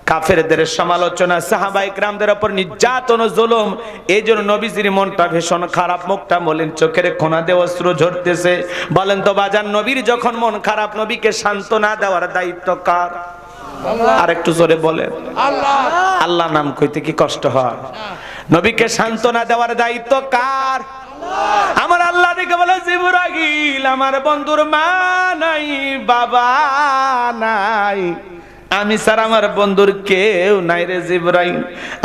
Speaker 1: কাফেরদের সমালোচনা, সাহাবায়ে কেরামদের উপর নির্যাতন ও জুলুম, এই জন্য নবীজির মনটা ভীষণ খারাপ, মুখটা মলিন, চোখের কোণা দিয়ে অশ্রু ঝরতেছে। বলেন তো বাজান, নবীর যখন মন খারাপ, নবীকে সান্ত্বনা দেওয়ার দায়িত্ব কার? আরেকটু জোরে বলেন
Speaker 2: আল্লাহ।
Speaker 1: আল্লাহ নাম কইতে কি কষ্ট হয়? নবীকে সান্ত্বনা দেওয়ার দায়িত্ব কার? আমার আল্লাহ দেখে বলে, জিবরাইল আমার বন্ধুর মা নাই, বাবা নাই, আমি স্যার আমার বন্ধুর কেউ নাই রে জিবরাইল।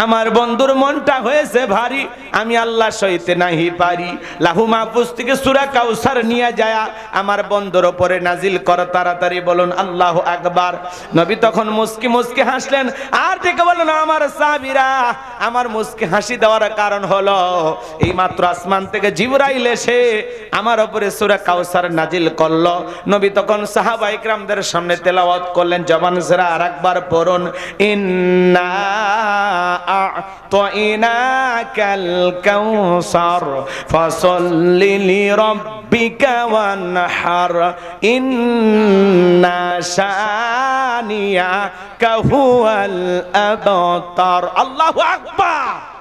Speaker 1: আমার বন্ধুর মনটা হয়েছে ভারী, আমি আল্লাহ সইতে নাহি পারি। লাহু মাহফুজ থেকে সূরা কাউসার নিয়ে যায় আমার বন্ধুর উপরে নাজিল কর তাড়াতাড়ি। বলুন আল্লাহু আকবার। নবী তখন মুস্কি মুস্কি হাসলেন, আর দেখে বলুন আমার সাহাবীরা, আমার মুস্কি হাসি দেওয়ার কারণ হলো এই মাত্র আসমান থেকে জিবরাইল এসে আমার উপরে সূরা কাউসার নাজিল করলো। নবী তখন সাহাবায়ে কেরামদের সামনে তেলাওয়াত করলেন, জবান ছেড়ে আরেকবার পড়ুন, ইন্না আ'তাইনাকাল কাউসার ফাসাল্লি লিরাব্বিকা ওয়ানহার ইন্না শানিয়াকা হুয়াল আবতার। আল্লাহু আকবার।